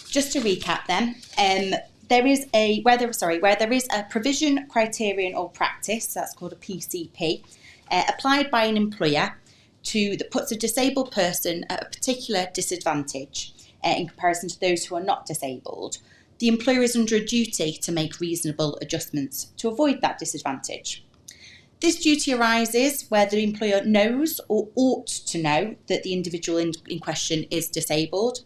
Just to recap then, where there is a provision, criterion or practice, that's called a PCP, applied by an employer that puts a disabled person at a particular disadvantage in comparison to those who are not disabled, the employer is under a duty to make reasonable adjustments to avoid that disadvantage. This duty arises where the employer knows or ought to know that the individual in question is disabled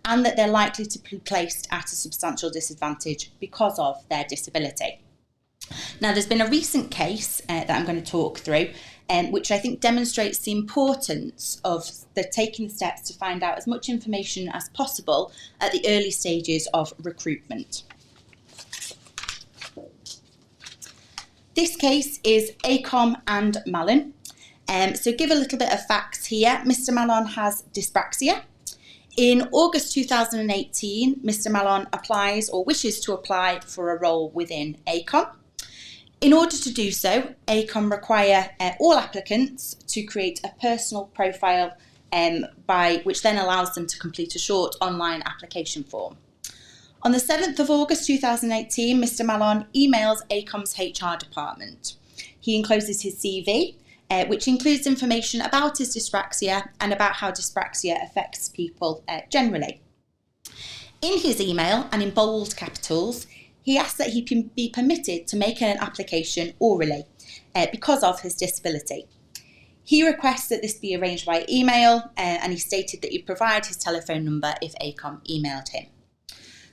and that they're likely to be placed at a substantial disadvantage because of their disability. Now, there's been a recent case that I'm going to talk through, which I think demonstrates the importance of taking the steps to find out as much information as possible at the early stages of recruitment. This case is Acom and Mallon. So give a little bit of facts here. Mr. Mallon has dyspraxia. In August 2018, Mr. Mallon applies or wishes to apply for a role within Acom. In order to do so, ACOM require all applicants to create a personal profile which then allows them to complete a short online application form. On the 7th of August 2018, Mr Mallon emails ACOM's HR department. He encloses his CV, which includes information about his dyspraxia and about how dyspraxia affects people generally. In his email, and in bold capitals, he asks that he can be permitted to make an application orally because of his disability. He requests that this be arranged by email, and he stated that he'd provide his telephone number if ACOM emailed him.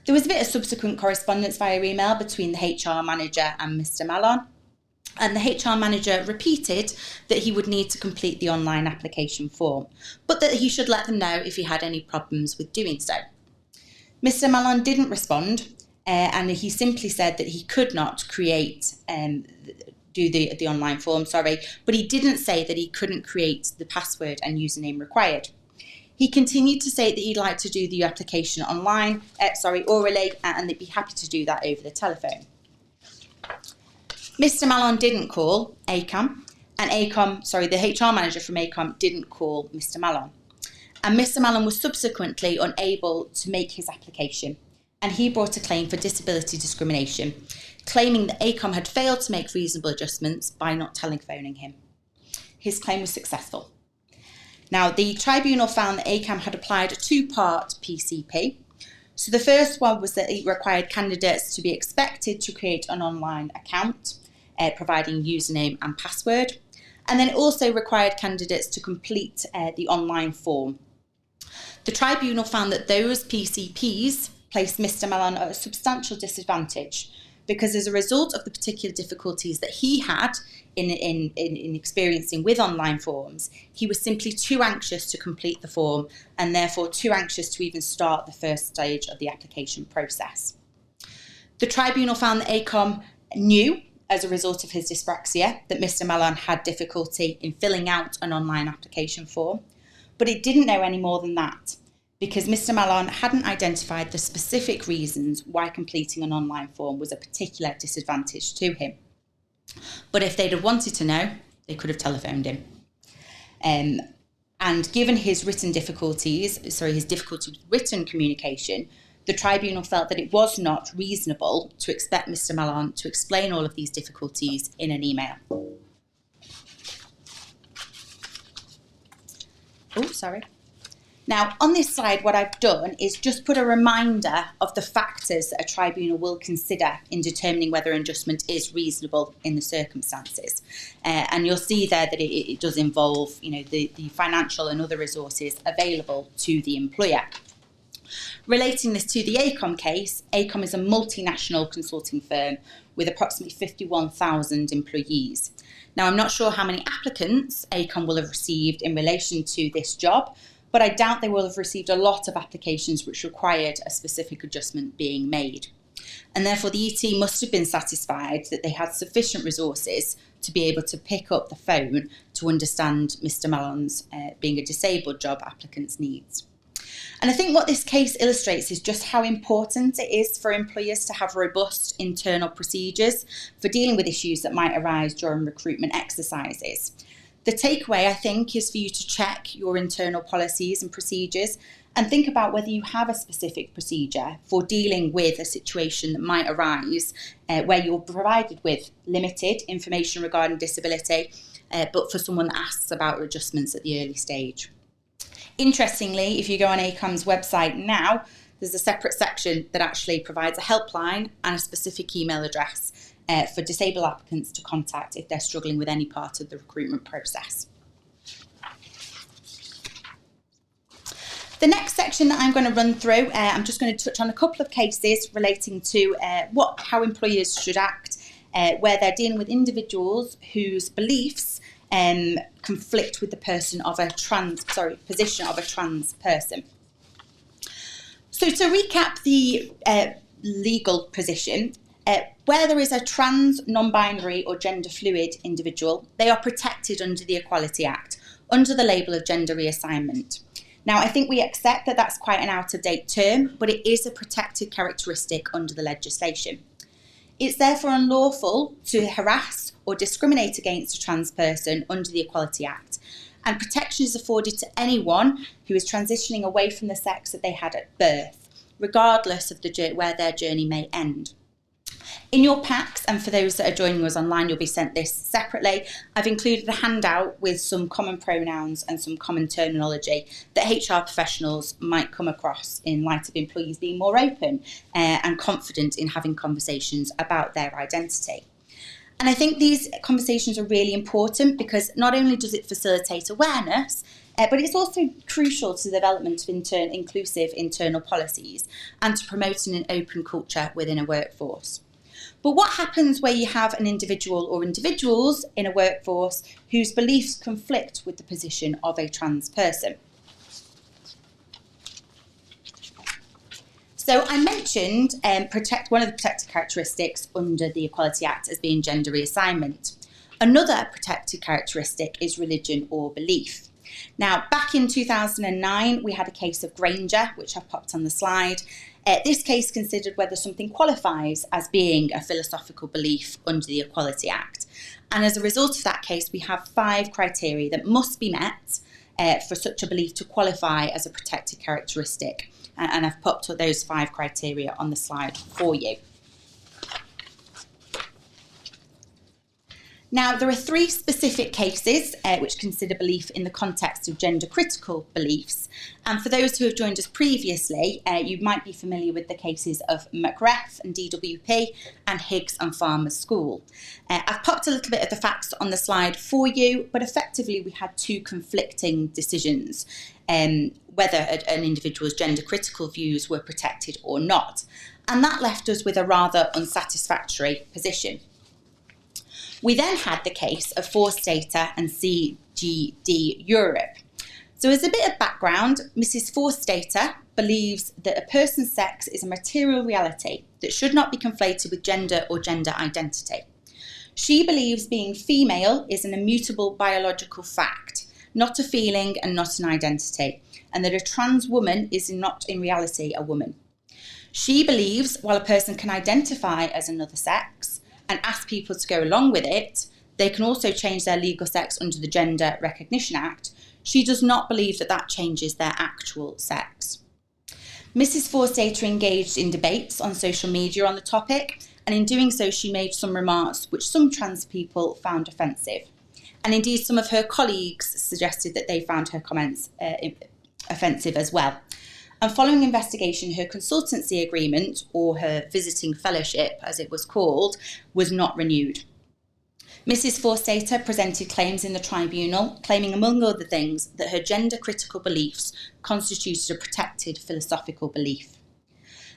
There was a bit of subsequent correspondence via email between the HR manager and Mr Mallon, and the HR manager repeated that he would need to complete the online application form, but that he should let them know if he had any problems with doing so. Mr Mallon didn't respond, and he simply said that he could not do the online form, but he didn't say that he couldn't create the password and username required. He continued to say that he'd like to do the application orally, and they'd be happy to do that over the telephone. Mr Mallon didn't call ACOM, and the HR manager from ACOM didn't call Mr Mallon. And Mr Mallon was subsequently unable to make his application, and he brought a claim for disability discrimination, claiming that ACOM had failed to make reasonable adjustments by not telephoning him. His claim was successful. Now, the tribunal found that ACOM had applied a two-part PCP. So the first one was that it required candidates to be expected to create an online account, providing username and password. And then it also required candidates to complete the online form. The tribunal found that those PCPs placed Mr Mallon at a substantial disadvantage because as a result of the particular difficulties that he had in experiencing with online forms, he was simply too anxious to complete the form and therefore too anxious to even start the first stage of the application process. The tribunal found that ACOM knew, as a result of his dyspraxia, that Mr Mallon had difficulty in filling out an online application form, but it didn't know any more than that, because Mr Mallon hadn't identified the specific reasons why completing an online form was a particular disadvantage to him. But if they'd have wanted to know, they could have telephoned him. And given his difficulty with written communication, the tribunal felt that it was not reasonable to expect Mr Mallon to explain all of these difficulties in an email. Now, on this slide, what I've done is just put a reminder of the factors that a tribunal will consider in determining whether an adjustment is reasonable in the circumstances. And you'll see there that it does involve, the financial and other resources available to the employer. Relating this to the ACOM case, ACOM is a multinational consulting firm with approximately 51,000 employees. Now, I'm not sure how many applicants ACOM will have received in relation to this job, but I doubt they will have received a lot of applications which required a specific adjustment being made. And therefore, the ET must have been satisfied that they had sufficient resources to be able to pick up the phone to understand Mr Mallon's, being a disabled job applicant's needs. And I think what this case illustrates is just how important it is for employers to have robust internal procedures for dealing with issues that might arise during recruitment exercises. The takeaway, I think, is for you to check your internal policies and procedures and think about whether you have a specific procedure for dealing with a situation that might arise where you're provided with limited information regarding disability, but for someone that asks about adjustments at the early stage. Interestingly, if you go on ACOM's website now, there's a separate section that actually provides a helpline and a specific email address for disabled applicants to contact if they're struggling with any part of the recruitment process. The next section that I'm going to run through, I'm just going to touch on a couple of cases relating to how employers should act where they're dealing with individuals whose beliefs conflict with the position of a trans person. So to recap the legal position, where there is a trans, non-binary or gender fluid individual, they are protected under the Equality Act, under the label of gender reassignment. Now, I think we accept that that's quite an out-of-date term, but it is a protected characteristic under the legislation. It's therefore unlawful to harass or discriminate against a trans person under the Equality Act, and protection is afforded to anyone who is transitioning away from the sex that they had at birth, regardless of where their journey may end. In your packs, and for those that are joining us online, you'll be sent this separately. I've included a handout with some common pronouns and some common terminology that HR professionals might come across in light of employees being more open and confident in having conversations about their identity. And I think these conversations are really important because not only does it facilitate awareness, but it's also crucial to the development of inclusive internal policies and to promoting an open culture within a workforce. But what happens where you have an individual or individuals in a workforce whose beliefs conflict with the position of a trans person? So I mentioned one of the protected characteristics under the Equality Act as being gender reassignment. Another protected characteristic is religion or belief. Now, back in 2009, we had a case of Granger, which I've popped on the slide. This case considered whether something qualifies as being a philosophical belief under the Equality Act. And as a result of that case, we have 5 criteria that must be met for such a belief to qualify as a protected characteristic. And I've popped those 5 criteria on the slide for you. Now, there are 3 specific cases which consider belief in the context of gender-critical beliefs. And for those who have joined us previously, you might be familiar with the cases of McGrath and DWP and Higgs and Farmers School. I've popped a little bit of the facts on the slide for you, but effectively we had 2 conflicting decisions, whether an individual's gender-critical views were protected or not. And that left us with a rather unsatisfactory position. We then had the case of Forced Data and CGD Europe. So as a bit of background, Mrs. Forced Data believes that a person's sex is a material reality that should not be conflated with gender or gender identity. She believes being female is an immutable biological fact, not a feeling and not an identity, and that a trans woman is not in reality a woman. She believes while a person can identify as another sex, and ask people to go along with it, they can also change their legal sex under the Gender Recognition Act. She does not believe that that changes their actual sex. Mrs. Forced Data engaged in debates on social media on the topic, and in doing so she made some remarks which some trans people found offensive. And indeed some of her colleagues suggested that they found her comments offensive as well. And following investigation, her consultancy agreement, or her visiting fellowship, as it was called, was not renewed. Mrs. Forced Data presented claims in the tribunal, claiming, among other things, that her gender-critical beliefs constituted a protected philosophical belief.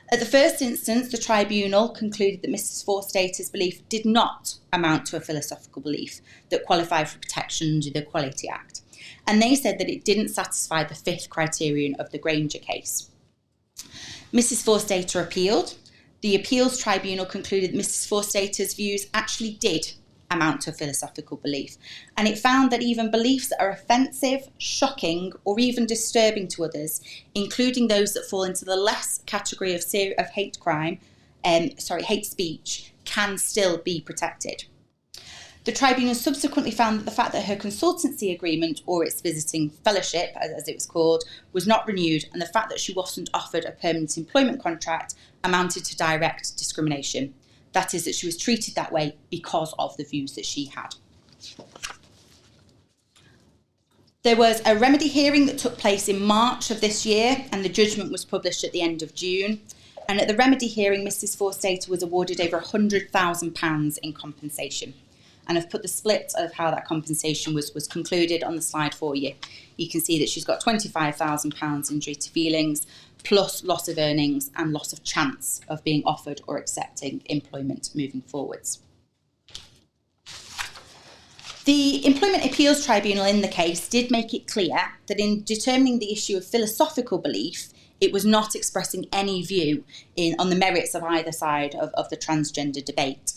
At the first instance, the tribunal concluded that Mrs. Forced Data's belief did not amount to a philosophical belief that qualified for protection under the Equality Act. And they said that it didn't satisfy the 5th criterion of the Granger case. Mrs. Forced Data appealed. The appeals tribunal concluded Mrs. Forced Data's views actually did amount to a philosophical belief, and it found that even beliefs that are offensive, shocking, or even disturbing to others, including those that fall into the less category of hate crime, hate speech, can still be protected. The tribunal subsequently found that the fact that her consultancy agreement, or its visiting fellowship, as it was called, was not renewed, and the fact that she wasn't offered a permanent employment contract amounted to direct discrimination. That is, that she was treated that way because of the views that she had. There was a remedy hearing that took place in March of this year, and the judgment was published at the end of June. And at the remedy hearing, Mrs. Forced Data was awarded over £100,000 in compensation. And I've put the split of how that compensation was concluded on the slide for you. You can see that she's got £25,000 injury to feelings, plus loss of earnings and loss of chance of being offered or accepting employment moving forwards. The Employment Appeals Tribunal in the case did make it clear that in determining the issue of philosophical belief, it was not expressing any view on the merits of either side of the transgender debate.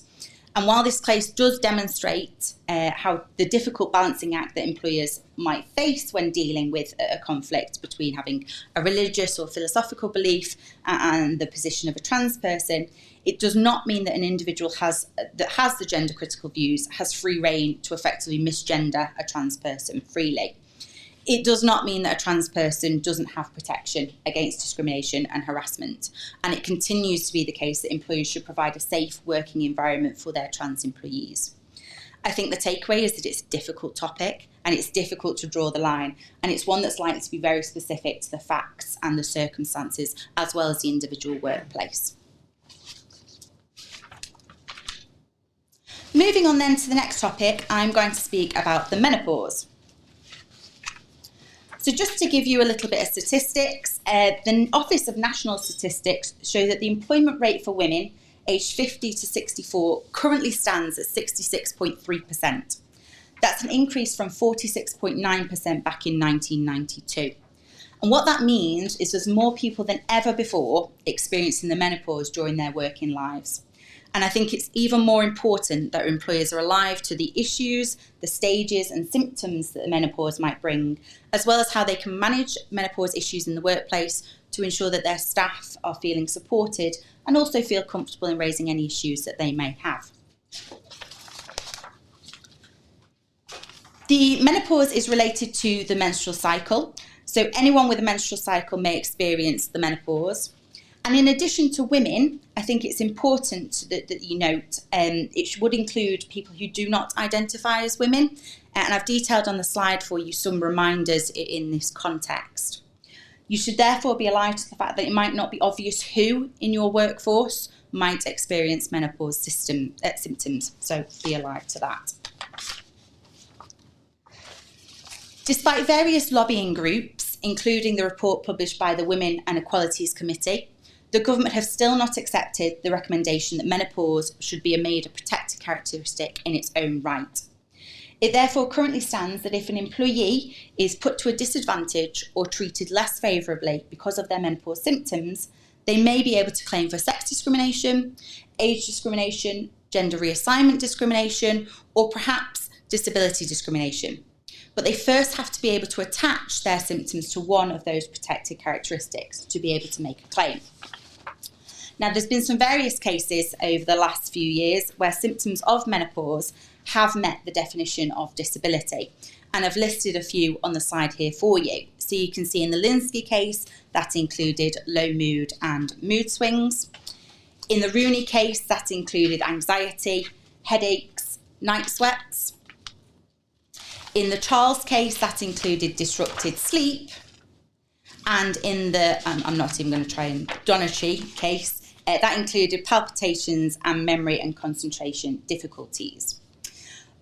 And while this case does demonstrate how the difficult balancing act that employers might face when dealing with a conflict between having a religious or philosophical belief and the position of a trans person, it does not mean that an individual that has the gender critical views has free rein to effectively misgender a trans person freely. It does not mean that a trans person doesn't have protection against discrimination and harassment, and it continues to be the case that employers should provide a safe working environment for their trans employees. I think the takeaway is that it's a difficult topic and it's difficult to draw the line, and it's one that's likely to be very specific to the facts and the circumstances as well as the individual workplace. Moving on then to the next topic, I'm going to speak about the menopause. So just to give you a little bit of statistics, the Office of National Statistics show that the employment rate for women aged 50 to 64 currently stands at 66.3%. That's an increase from 46.9% back in 1992. And what that means is there's more people than ever before experiencing the menopause during their working lives. And I think it's even more important that employers are alive to the issues, the stages and symptoms that the menopause might bring, as well as how they can manage menopause issues in the workplace to ensure that their staff are feeling supported and also feel comfortable in raising any issues that they may have. The menopause is related to the menstrual cycle. So anyone with a menstrual cycle may experience the menopause. And in addition to women, I think it's important that you note it would include people who do not identify as women. And I've detailed on the slide for you some reminders in this context. You should therefore be alive to the fact that it might not be obvious who in your workforce might experience menopause symptoms. So be alive to that. Despite various lobbying groups, including the report published by the Women and Equalities Committee, the government have still not accepted the recommendation that menopause should be made a protected characteristic in its own right. It therefore currently stands that if an employee is put to a disadvantage or treated less favourably because of their menopause symptoms, they may be able to claim for sex discrimination, age discrimination, gender reassignment discrimination, or perhaps disability discrimination. But they first have to be able to attach their symptoms to one of those protected characteristics to be able to make a claim. Now, there's been some various cases over the last few years where symptoms of menopause have met the definition of disability, and I've listed a few on the slide here for you. So you can see in the Linsky case, that included low mood and mood swings. In the Rooney case, that included anxiety, headaches, night sweats. In the Charles case, that included disrupted sleep. And in the, I'm not even going to try and Donachie case, that included palpitations and memory and concentration difficulties.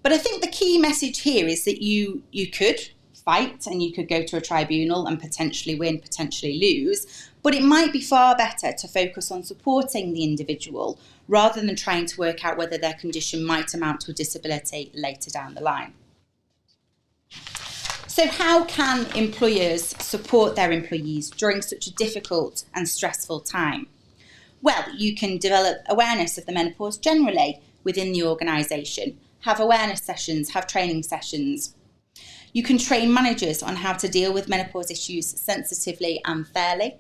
But I think the key message here is that you could fight and you could go to a tribunal and potentially win, potentially lose, but it might be far better to focus on supporting the individual rather than trying to work out whether their condition might amount to a disability later down the line. So how can employers support their employees during such a difficult and stressful time? Well, you can develop awareness of the menopause generally within the organisation, have awareness sessions, have training sessions. You can train managers on how to deal with menopause issues sensitively and fairly.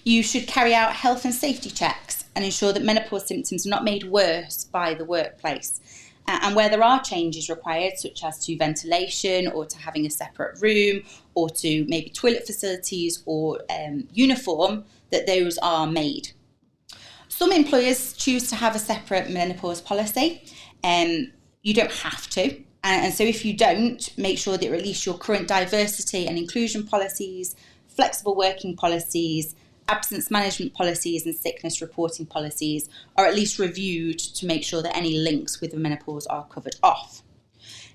You should carry out health and safety checks and ensure that menopause symptoms are not made worse by the workplace. And where there are changes required, such as to ventilation or to having a separate room or to maybe toilet facilities or uniform, that those are made. Some employers choose to have a separate menopause policy. You don't have to. And so if you don't, make sure that at least your current diversity and inclusion policies, flexible working policies, absence management policies and sickness reporting policies are at least reviewed to make sure that any links with the menopause are covered off.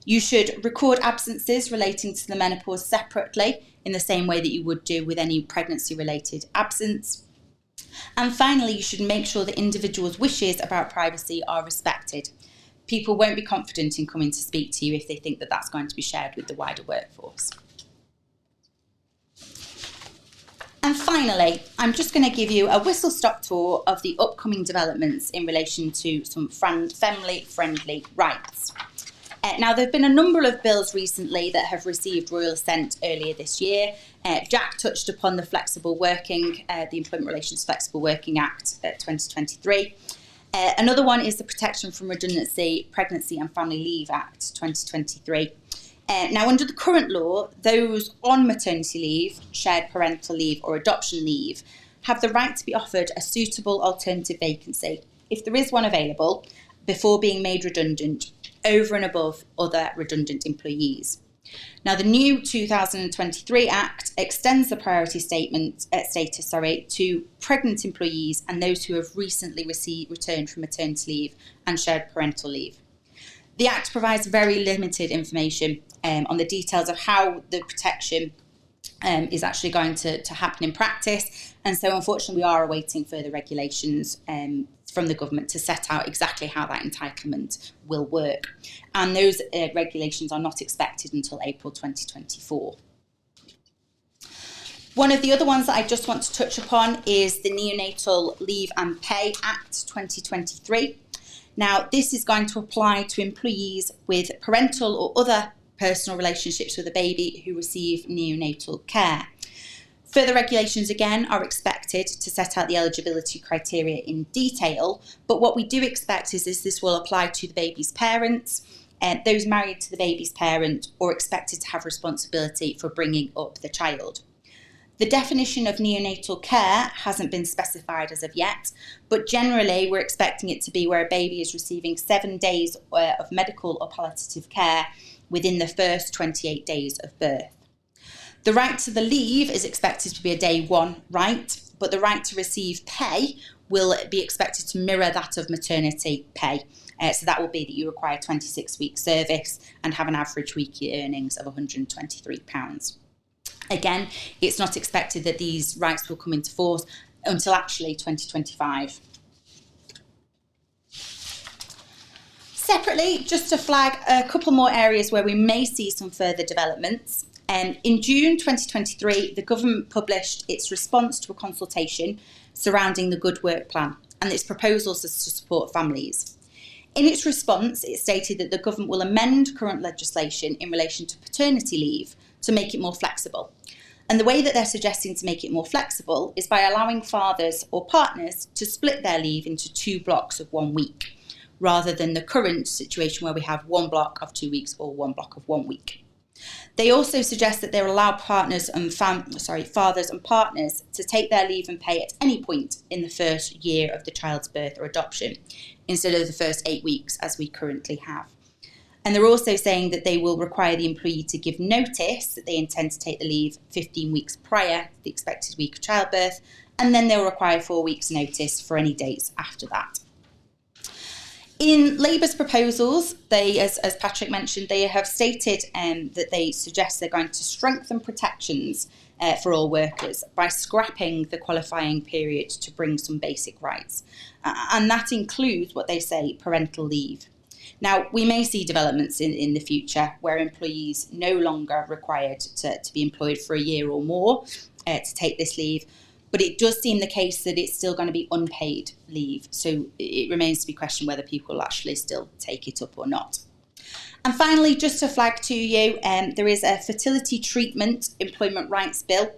You should record absences relating to the menopause separately in the same way that you would do with any pregnancy-related absence. And finally, you should make sure that individuals' wishes about privacy are respected. People won't be confident in coming to speak to you if they think that that's going to be shared with the wider workforce. And finally, I'm just going to give you a whistle-stop tour of the upcoming developments in relation to some family-friendly rights. Now, there have been a number of bills recently that have received royal assent earlier this year. Jack touched upon the the Employment Relations Flexible Working Act 2023. Another one is the Protection from Redundancy, Pregnancy and Family Leave Act 2023. Now, under the current law, those on maternity leave, shared parental leave or adoption leave have the right to be offered a suitable alternative vacancy, if there is one available, before being made redundant, over and above other redundant employees. Now, the new 2023 Act extends the priority status to pregnant employees and those who have recently returned from maternity leave and shared parental leave. The Act provides very limited information on the details of how the protection is actually going to happen in practice, and so unfortunately we are awaiting further regulations from the government to set out exactly how that entitlement will work, and those regulations are not expected until April 2024. One of the other ones that I just want to touch upon is the Neonatal Leave and Pay Act 2023. Now, this is going to apply to employees with parental or other personal relationships with a baby who receive neonatal care. Further regulations, again, are expected to set out the eligibility criteria in detail, but what we do expect is this will apply to the baby's parents, those married to the baby's parent or expected to have responsibility for bringing up the child. The definition of neonatal care hasn't been specified as of yet, but generally we're expecting it to be where a baby is receiving 7 days of medical or palliative care within the first 28 days of birth. The right to the leave is expected to be a day one right, but the right to receive pay will be expected to mirror that of maternity pay. So that will be that you require 26 weeks service and have an average weekly earnings of £123. Again, it's not expected that these rights will come into force until actually 2025. Separately, just to flag a couple more areas where we may see some further developments. In June 2023, the government published its response to a consultation surrounding the Good Work Plan and its proposals to support families. In its response, it stated that the government will amend current legislation in relation to paternity leave to make it more flexible. And the way that they're suggesting to make it more flexible is by allowing fathers or partners to split their leave into 2 blocks of 1 week, rather than the current situation where we have 1 block of 2 weeks or 1 block of 1 week. They also suggest that they will allow fathers and partners to take their leave and pay at any point in the first year of the child's birth or adoption, instead of the first 8 weeks as we currently have. And they're also saying that they will require the employee to give notice that they intend to take the leave 15 weeks prior to the expected week of childbirth, and then they'll require 4 weeks notice for any dates after that. In Labour's proposals, they, as Patrick mentioned, they have stated that they suggest they're going to strengthen protections for all workers by scrapping the qualifying period to bring some basic rights. And that includes what they say, parental leave. Now, we may see developments in the future where employees no longer are required to be employed for a year or more to take this leave, but it does seem the case that it's still going to be unpaid leave. So it remains to be questioned whether people will actually still take it up or not. And finally, just to flag to you, there is a fertility treatment employment rights bill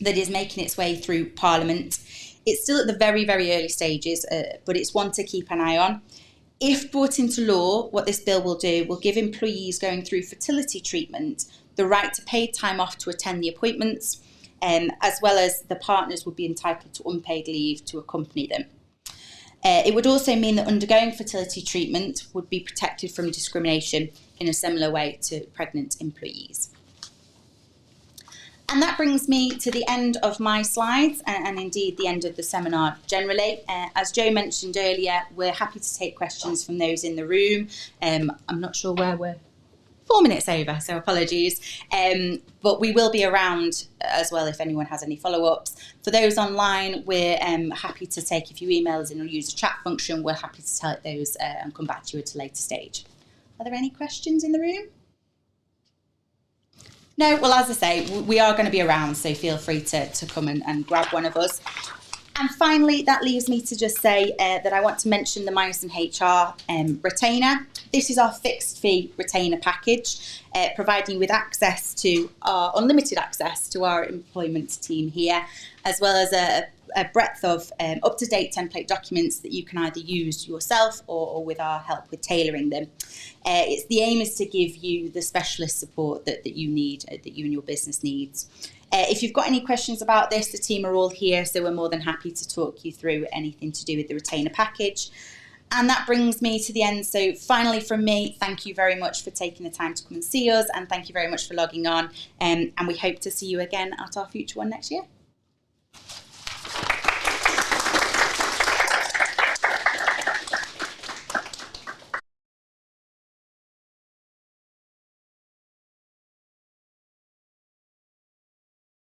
that is making its way through Parliament. It's still at the very, very early stages, but it's one to keep an eye on. If brought into law, what this bill will do will give employees going through fertility treatment the right to paid time off to attend the appointments, as well as the partners would be entitled to unpaid leave to accompany them. It would also mean that undergoing fertility treatment would be protected from discrimination in a similar way to pregnant employees. And that brings me to the end of my slides and indeed the end of the seminar generally. As Jo mentioned earlier, we're happy to take questions from those in the room. I'm not sure where we're 4 minutes over, so apologies. But we will be around as well if anyone has any follow-ups. For those online, we're happy to take, if you email us in or use the chat function, we're happy to take those and come back to you at a later stage. Are there any questions in the room? No, well, as I say, we are going to be around, so feel free to come and grab one of us. And finally, that leaves me to just say that I want to mention the Myerson HR retainer. This is our fixed fee retainer package, providing you with access to our unlimited access to our employment team here, as well as a breadth of up-to-date template documents that you can either use yourself or with our help with tailoring them. The aim is to give you the specialist support that you need, that you and your business needs. If you've got any questions about this, the team are all here, so we're more than happy to talk you through anything to do with the retainer package. And that brings me to the end. So finally from me, thank you very much for taking the time to come and see us, and thank you very much for logging on. And we hope to see you again at our future one next year.